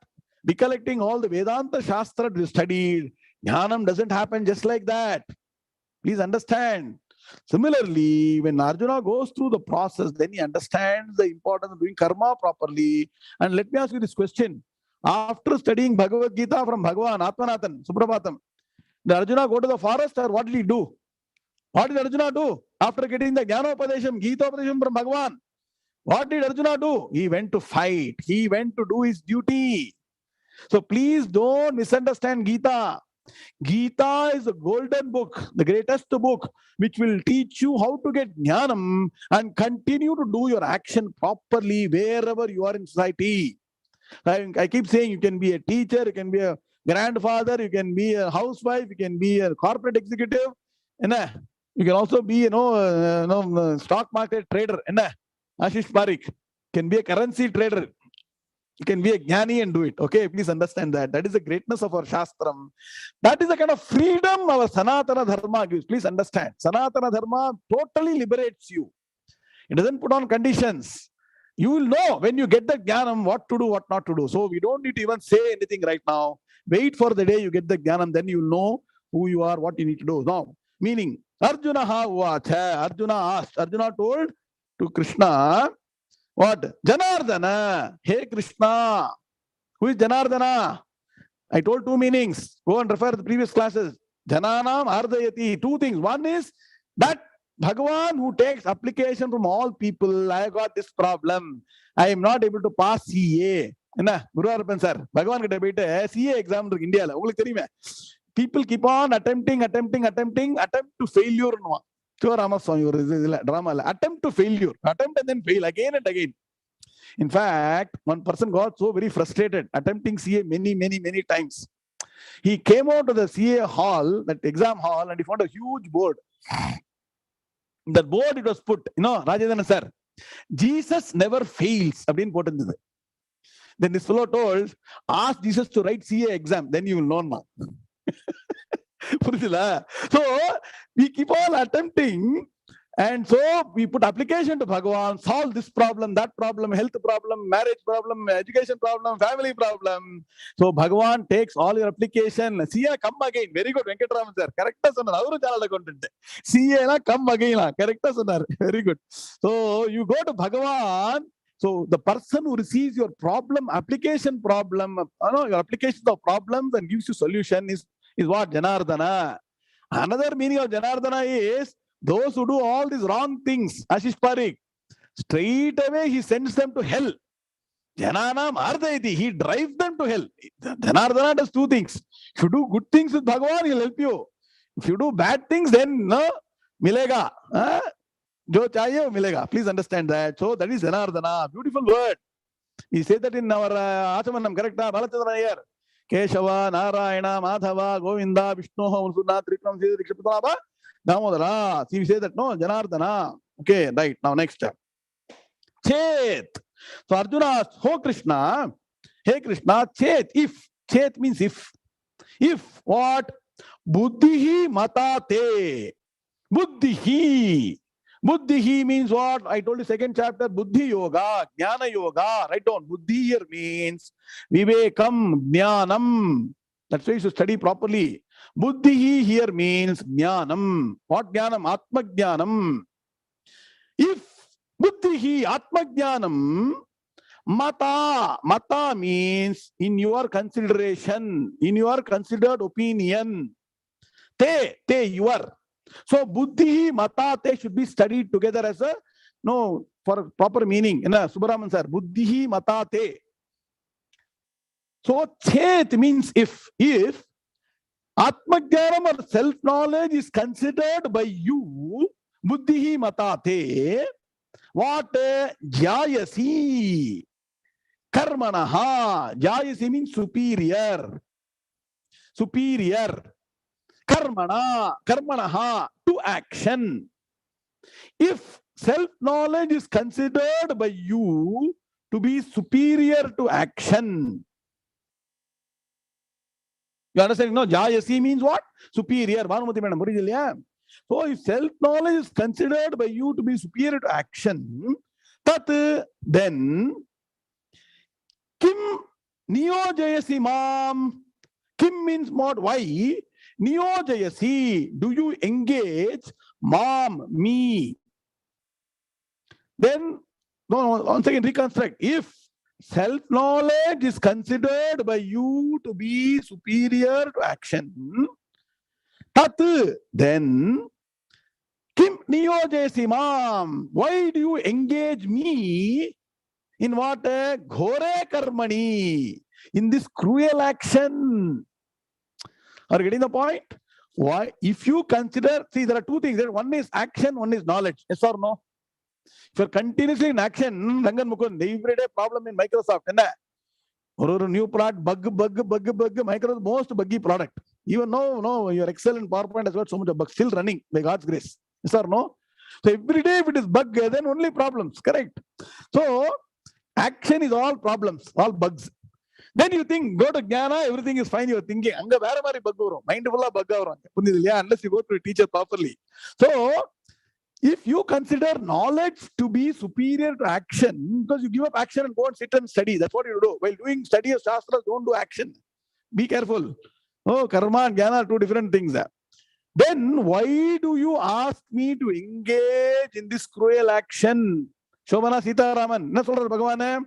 recollecting all the Vedanta Shastra you studied. Jnanam doesn't happen just like that. Please understand. Similarly, when Arjuna goes through the process, then he understands the importance of doing karma properly. And let me ask you this question. After studying Bhagavad Gita from Bhagavan, Atmanathan, Suprabhatam, did Arjuna go to the forest or what did he do? What did Arjuna do? After getting the Jnanopadesham, Gita-padesham from Bhagavan, what did Arjuna do? He went to fight. He went to do his duty. So please don't misunderstand Gita. Gita is a golden book, the greatest book, which will teach you how to get jnanam and continue to do your action properly wherever you are in society. I keep saying you can be a teacher, you can be a grandfather, you can be a housewife, you can be a corporate executive, and you can also be, stock market trader. Ashish Parikh can be a currency trader. You can be a jnani and do it. Okay, please understand that. That is the greatness of our Shastram. That is the kind of freedom our Sanatana Dharma gives. Please understand. Sanatana Dharma totally liberates you. It doesn't put on conditions. You will know when you get the jnanam what to do, what not to do. So we don't need to even say anything right now. Wait for the day you get the jnanam, then you will know who you are, what you need to do. Now, meaning, Arjuna 𝐊𝐤 Arjuna asked, Arjuna told to Krishna, what? Janardana. Hey Krishna. Who is Janardana? I told two meanings. Go and refer to the previous classes. Jananam ardayati. Two things. One is that Bhagavan who takes application from all people. I got this problem. I am not able to pass CA. Guru sir. Bhagavan kitta CA exam in India. People keep on attempting to failure. Drama. Attempt to failure. Attempt and then fail again and again. In fact, one person got so very frustrated attempting CA many times. He came out to the CA hall, that exam hall, and he found a huge board. In that board it was put, Rajendran sir, Jesus never fails. Then this fellow told, ask Jesus to write CA exam, then you will know now. So we keep on attempting And so we put application to Bhagavan, solve this problem, that problem, health problem, marriage problem, education problem, family problem. So Bhagavan takes all your application. CA, come again. Very good, Venkatraman sir. Correct content. CA, come again. Correct. Very good. So you go to Bhagavan. So the person who receives your problem, application problem, your application of problems and gives you solution is what? Janardana. Another meaning of Janardana is those who do all these wrong things, Ashish Parikh, straight away he sends them to hell. Jananam Ardaiti, he drives them to hell. Janardana does two things. If you do good things with Bhagavan, he'll help you. If you do bad things, then no, milega. Jo chahiye milega. Please understand that. So that is Janardana. Beautiful word. We say that in our Achamanam, correct? Balachandran here. Keshava, Narayana, Madhava, Govinda, Vishnu, Unsuna, Trikram, Siddha, Damodara. See, we say that, no, Janardana. Okay, right. Now, next step. Chet. So, Arjuna asked, oh Krishna, hey Krishna, Chet, if. Chet means if. If what? Buddhihi matate. Buddhihi. Buddhihi means what? I told you second chapter, Buddhi Yoga, Jnana Yoga. Write down. Buddhi here means Vivekam, Jnanam. That's why you should study properly. Buddhi here means Jnanam. What Jnanam? Atma Jnanam. If Buddhi, Atma Jnanam, Mata. Mata means in your consideration, in your considered opinion. Te, your. So Buddhi, Mata, Te should be studied together as a, no, for proper meaning. Subaraman sir, Buddhi, Mata, Te. So Chet means if Atmajnanam or self-knowledge is considered by you, Buddhihi matate, what? Jayasi, Karmanaha. Jayasi means superior. Superior. Karmanaha, to action. If self-knowledge is considered by you to be superior to action, you understand? No, Jayasi means what? Superior. So if self-knowledge is considered by you to be superior to action, then Kim Niyojayasi Mam. Kim means what? Why? Niyojayasi. Do you engage Mam, me? Then, no, once again, reconstruct. If self-knowledge is considered by you to be superior to action, then Kim Niyojayasi Mam. Why do you engage me in what? Ghore Karmani. In this cruel action. Are you getting the point? Why? If you consider, see, there are two things. One is action, one is knowledge. Yes or no? If you're continuously in action, Rangan Mukund, everyday problem in Microsoft. Or new product, bug, Microsoft most buggy product. Even no, your Excel and PowerPoint has got so much of bugs still running by God's grace. Yes or no? So every day if it is bug, then only problems. Correct. So action is all problems, all bugs. Then you think, go to Jnana, everything is fine. You're thinking, anga vera mari bug varum, mindful bug varum. Unless you go to a teacher properly. So if you consider knowledge to be superior to action, because you give up action and go and sit and study, that's what you do. While doing study of Shastras, don't do action. Be careful. Oh, karma and jnana are two different things. Then why do you ask me to engage in this cruel action? Shobana Sita Raman. Bhagavan.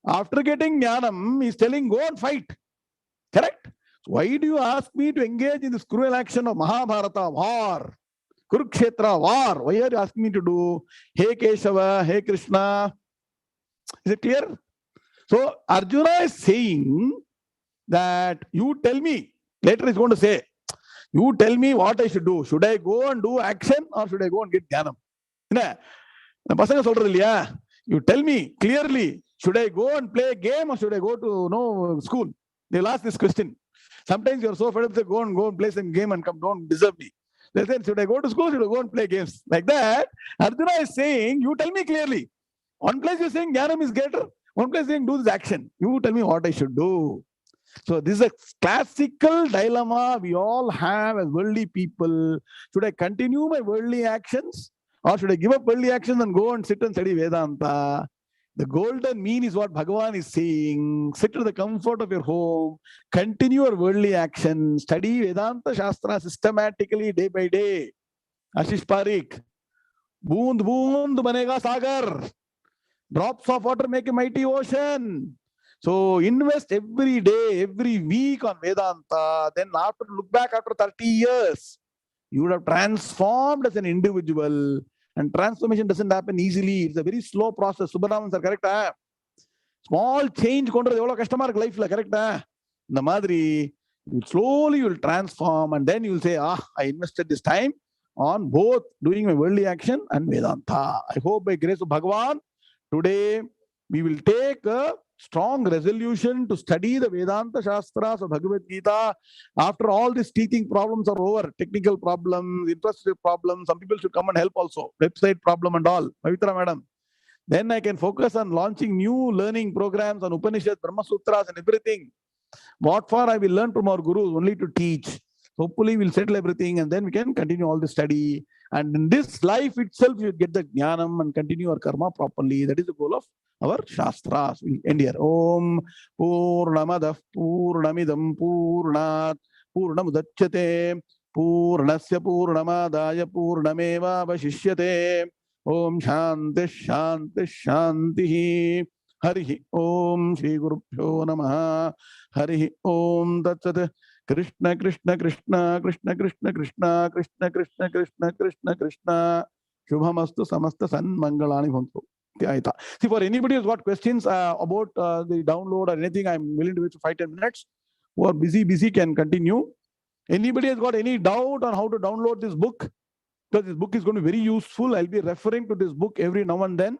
After getting jnanam, he's telling, go and fight. Correct? Why do you ask me to engage in this cruel action of Mahabharata, war? Kurukshetra, war. Why are you asking me to do? Hey Keshava, hey Krishna. Is it clear? So Arjuna is saying that you tell me. Later he's going to say, you tell me what I should do. Should I go and do action or should I go and get jnanam? You tell me clearly. Should I go and play a game or should I go to school? They'll ask this question. Sometimes you're so fed up, they go and play some game and come, don't deserve me. They say, should I go to school? Should I go and play games? Like that, Arjuna is saying, you tell me clearly. One place you're saying jnanam is greater. One place saying do this action. You tell me what I should do. So this is a classical dilemma we all have as worldly people. Should I continue my worldly actions Or should I give up worldly actions and go and sit and study Vedanta? The golden mean is what Bhagavan is saying. Sit in the comfort of your home, continue your worldly action, study Vedanta Shastra systematically day by day. Ashish Parikh, boond boond banega sagar. Drops of water make a mighty ocean. So invest every day, every week on Vedanta. Then after look back after 30 years, you would have transformed as an individual. And transformation doesn't happen easily. It's a very slow process. Subramanian sir, correct? Small change konradhu customer life la, correct? The madri, slowly you will transform, and then you will say, I invested this time on both doing my worldly action and Vedanta. I hope by grace of Bhagavan, today we will take a strong resolution to study the Vedanta Shastras of Bhagavad Gita. After all these teaching problems are over, technical problems, infrastructure problems, some people should come and help also, website problem and all. Pavitra madam. Then I can focus on launching new learning programs on Upanishads, Brahma Sutras and everything. What for I will learn from our gurus, only to teach. Hopefully we'll settle everything and then we can continue all the study. And in this life itself, you get the jnanam and continue our karma properly. That is the goal of our Shastras. We'll end here. Om Purnamadah Purnamidam Purnat Purnamudachyate Purnasya Purnamadaya Purnameva Vashishyate. Om Shanti Shanti Shanti. Harihi Om Shri Gurubhyo Namaha. Harihi Om Tatsat. Krishna Krishna Krishna Krishna Krishna Krishna Krishna Krishna Krishna Krishna Krishna Shubhamastu Samasta Sanmangalani Bhavantu. See, for anybody who's got questions about the download or anything, I'm willing to wait for 5-10 minutes. Who are busy can continue. Anybody has got any doubt on how to download this book? Because this book is going to be very useful. I'll be referring to this book every now and then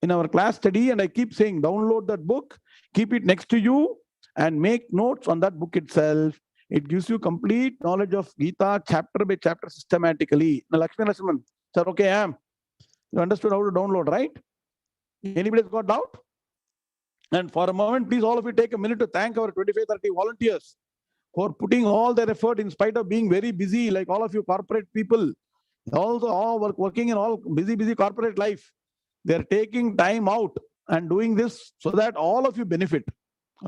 in our class study, and I keep saying download that book, keep it next to you and make notes on that book itself. It gives you complete knowledge of Gita chapter by chapter systematically. Now, Lakshmi Narasimhan, sir, okay, you understood how to download, right? Anybody has got doubt? And for a moment, please, all of you take a minute to thank our 25-30 volunteers for putting all their effort in spite of being very busy, like all of you corporate people, also all working in all busy corporate life. They're taking time out and doing this so that all of you benefit.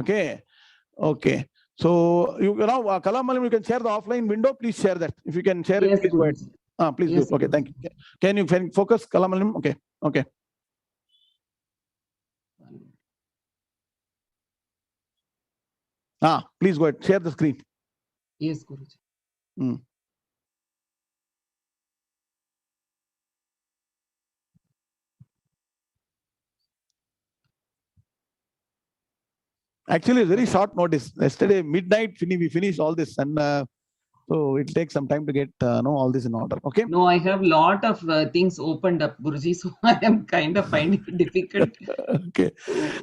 Okay. Okay. So you know, Kalamalim, you can share the offline window. Please share that. If you can share it, please go ahead. Please do. Okay, thank you. Can you focus, Kalamalim? Okay. Okay. Please go ahead. Share the screen. Yes, Guruji. Actually, it's very short notice. Yesterday, midnight, we finished all this. And so it takes some time to get all this in order. Okay. No, I have a lot of things opened up, Guruji. So I am kind of finding it difficult. Okay.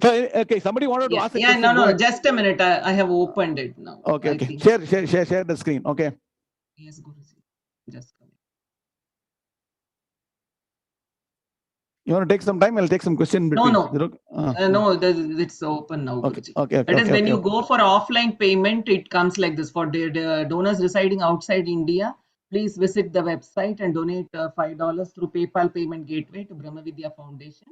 So, okay. Somebody wanted to ask a question. No. Just a minute. I have opened it now. Okay. Okay. Share the screen. Okay. Yes, Guruji. Just coming. You want to take some time? I'll take some question. No. No, it's open now. Okay. That is when you go for offline payment, it comes like this. For the donors residing outside India, please visit the website and donate $5 through PayPal payment gateway to Brahmavidya Foundation.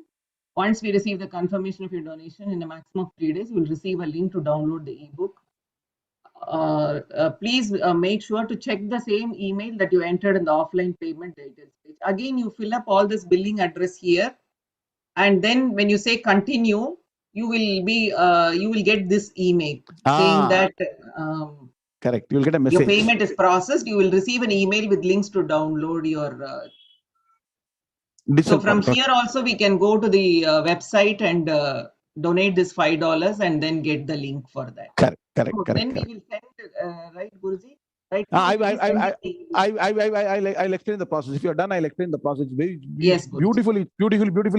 Once we receive the confirmation of your donation in a maximum of 3 days, you will receive a link to download the ebook. Please make sure to check the same email that you entered in the offline payment details page. Again, you fill up all this billing address here, and then when you say continue, you will get this email saying that correct. You will get a message. Your payment is processed. You will receive an email with links to download your. So from here also we can go to the website and donate this $5 and then get the link for that. Correct. Then we will send, right, Guruji? Right. I'll explain the process. If you're done, I'll explain the process. Yes, beautifully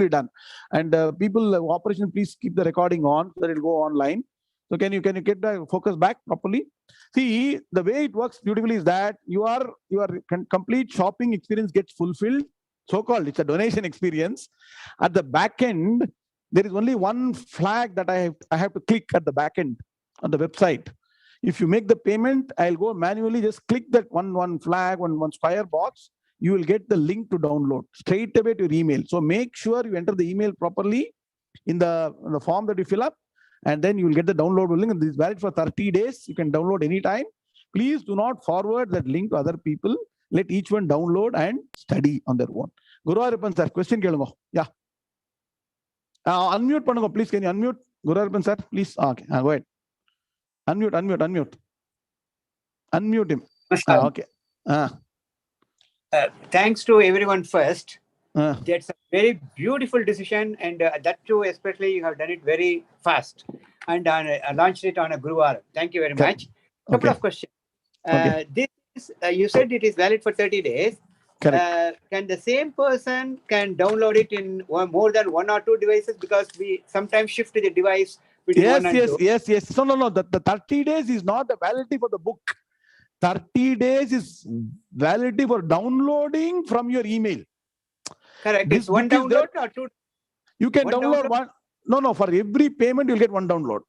done. And people, operation, please keep the recording on so that it'll go online. So can you get the focus back properly? See, the way it works beautifully is that your complete shopping experience gets fulfilled. So-called, it's a donation experience. At the back end, there is only one flag that I have to click at the back end on the website. If you make the payment, I'll go manually just click that one flag, one square box. you will get the link to download straight away to your email. So make sure you enter the email properly in the form that you fill up, and then you will get the download link. And this is valid for 30 days. You can download anytime. Please do not forward that link to other people. Let each one download and study on their own. Guru Aripan sir, question kelungo. Yeah. Unmute panungo, please. Can you unmute? Guru Aripan sir, please. Okay, go ahead. Unmute. Unmute him. Okay. Thanks to everyone first. That's a very beautiful decision, and that too, especially you have done it very fast and launched it on a Guruvar. Thank you very much. Couple of questions. This is, you said it is valid for 30 days. Can the same person can download it in more than 1 or 2 devices, because we sometimes shift the device between one and two? Yes. No. The 30 days is not the validity for the book. 30 days is validity for downloading from your email. Correct. It's one download or two? You can download one. No. For every payment, you'll get one download.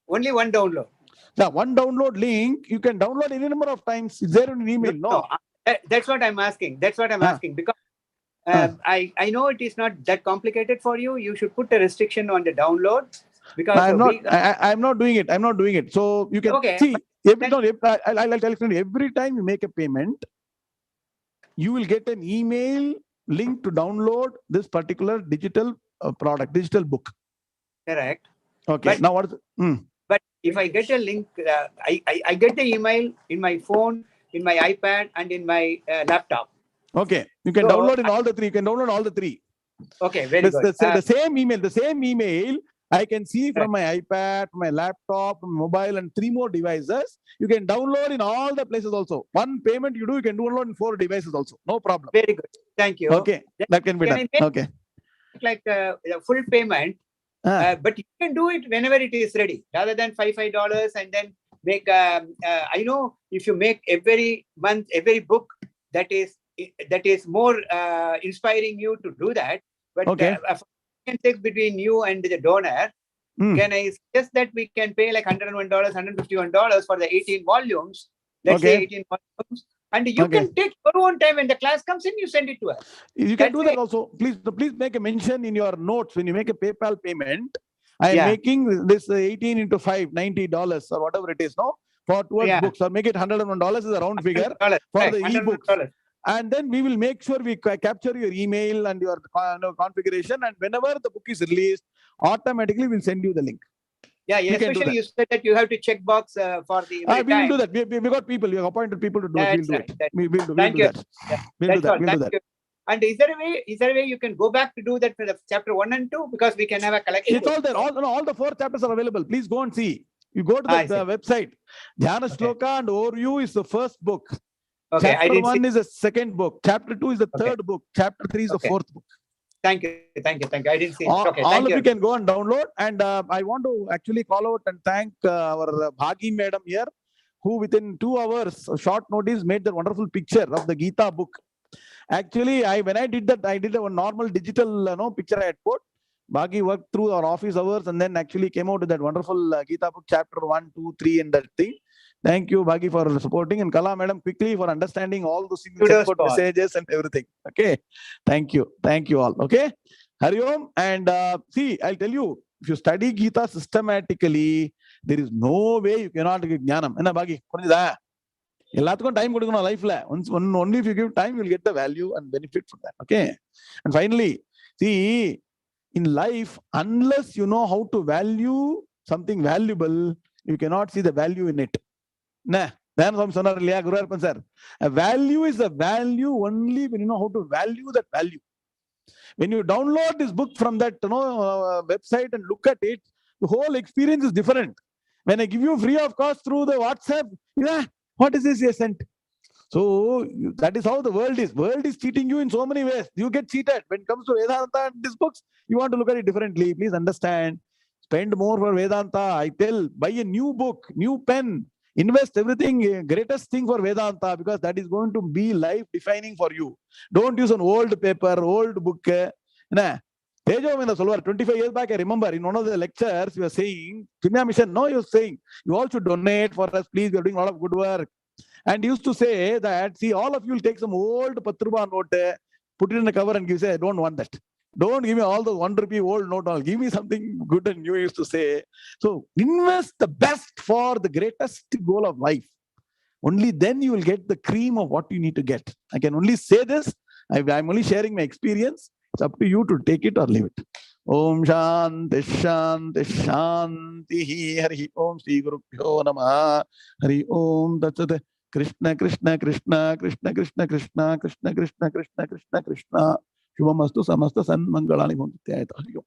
Only one download. Yeah, one download link, you can download any number of times. It's there in an email. No. That's what I'm asking. Because I know it is not that complicated for you. You should put a restriction on the download. Because I'm not doing it. So you can see. I'll tell you, every time you make a payment, you will get an email link to download this particular digital product, digital book. Correct. Okay. But, now what? But if I get a link, I get the email in my phone, in my iPad, and in my laptop. Okay. You can download in all the three. You can download all the three. Okay. Very good. The same email. I can see from my iPad, my laptop, mobile, and 3 more devices. You can download in all the places also. One payment you do, you can download in 4 devices also. No problem. Very good. Thank you. Okay. That can be done. Okay. Like a full payment, but you can do it whenever it is ready, rather than $5 and then make. I know if you make every month, every book, that is more inspiring you to do that. But can take between you and the donor. Can I suggest that we can pay like $101, $151 for the 18 volumes? Let's say 18 volumes. And you can take your own time. When the class comes in, you send it to us. You can do that also. Please make a mention in your notes when you make a PayPal payment. I am making this 18 into 5, $90 or whatever it is, no? For 12 books, or make it $101 is a round figure for the e-books. And then we will make sure we capture your email and your configuration. And whenever the book is released, automatically we'll send you the link. Yeah, especially you said that you have to check box for the. We will do that. We got people. We have appointed people to do it. We'll do it. We'll do that. We'll do that. And is there a way you can go back to do that for the chapter 1 and 2? Because we can have a collection. It's all there. All the 4 chapters are available. Please go and see. You go to the website. Dhyana Shloka and Overview is the first book. Okay, chapter 1 is the second book. Chapter 2 is the third book. Chapter 3 is the 4th book. Thank you. I didn't see it. Okay, all of you can go and download. And I want to actually call out and thank our Bhagi madam here, who within 2 hours, short notice, made that wonderful picture of the Gita book. Actually, when I did that, I did a normal digital picture I had put. Bhagi worked through our office hours and then actually came out with that wonderful Gita book, chapter 1, 2, 3, and that thing. Thank you, Bhagi, for supporting, and Kala madam quickly for understanding all those messages and everything. Okay. Thank you all. Okay. Hari Om. And see, I'll tell you, if you study Gita systematically, there is no way you cannot get jnanam. Enna Bhagi? Time life la. Only if you give time, you'll get the value and benefit from that. Okay. And finally, see, in life, unless you know how to value something valuable, you cannot see the value in it. Nah, a value is a value only when you know how to value that value. When you download this book from that website and look at it, the whole experience is different. When I give you free of cost through the WhatsApp, what is this you sent? So that is how the world is. World is cheating you in so many ways. You get cheated. When it comes to Vedanta and these books, you want to look at it differently. Please understand. Spend more for Vedanta. I tell, buy a new book, new pen. Invest everything, greatest thing for Vedanta, because that is going to be life defining for you. Don't use an old paper, old book. Tejo 25 years back, I remember in one of the lectures, you were saying, Kimya Mission, no, you're saying, you all should donate for us, please. We are doing a lot of good work. And he used to say that, see, all of you will take some old Patruba note, put it in a cover and give, say, I don't want that. Don't give me all the 1 rupee old note. All give me something good and new, he used to say. So invest the best for the greatest goal of life. Only then you will get the cream of what you need to get. I can only say this. I'm only sharing my experience. It's up to you to take it or leave it. Om Shanti Shanti Shanti Hari Om Sri Gurubhyo Namaha Hari Om Tatsat Krishna Krishna Krishna Krishna Krishna Krishna Krishna Krishna Krishna Krishna Krishna Shubhamastu Samasta San Mangalani Bhunti Hari Om.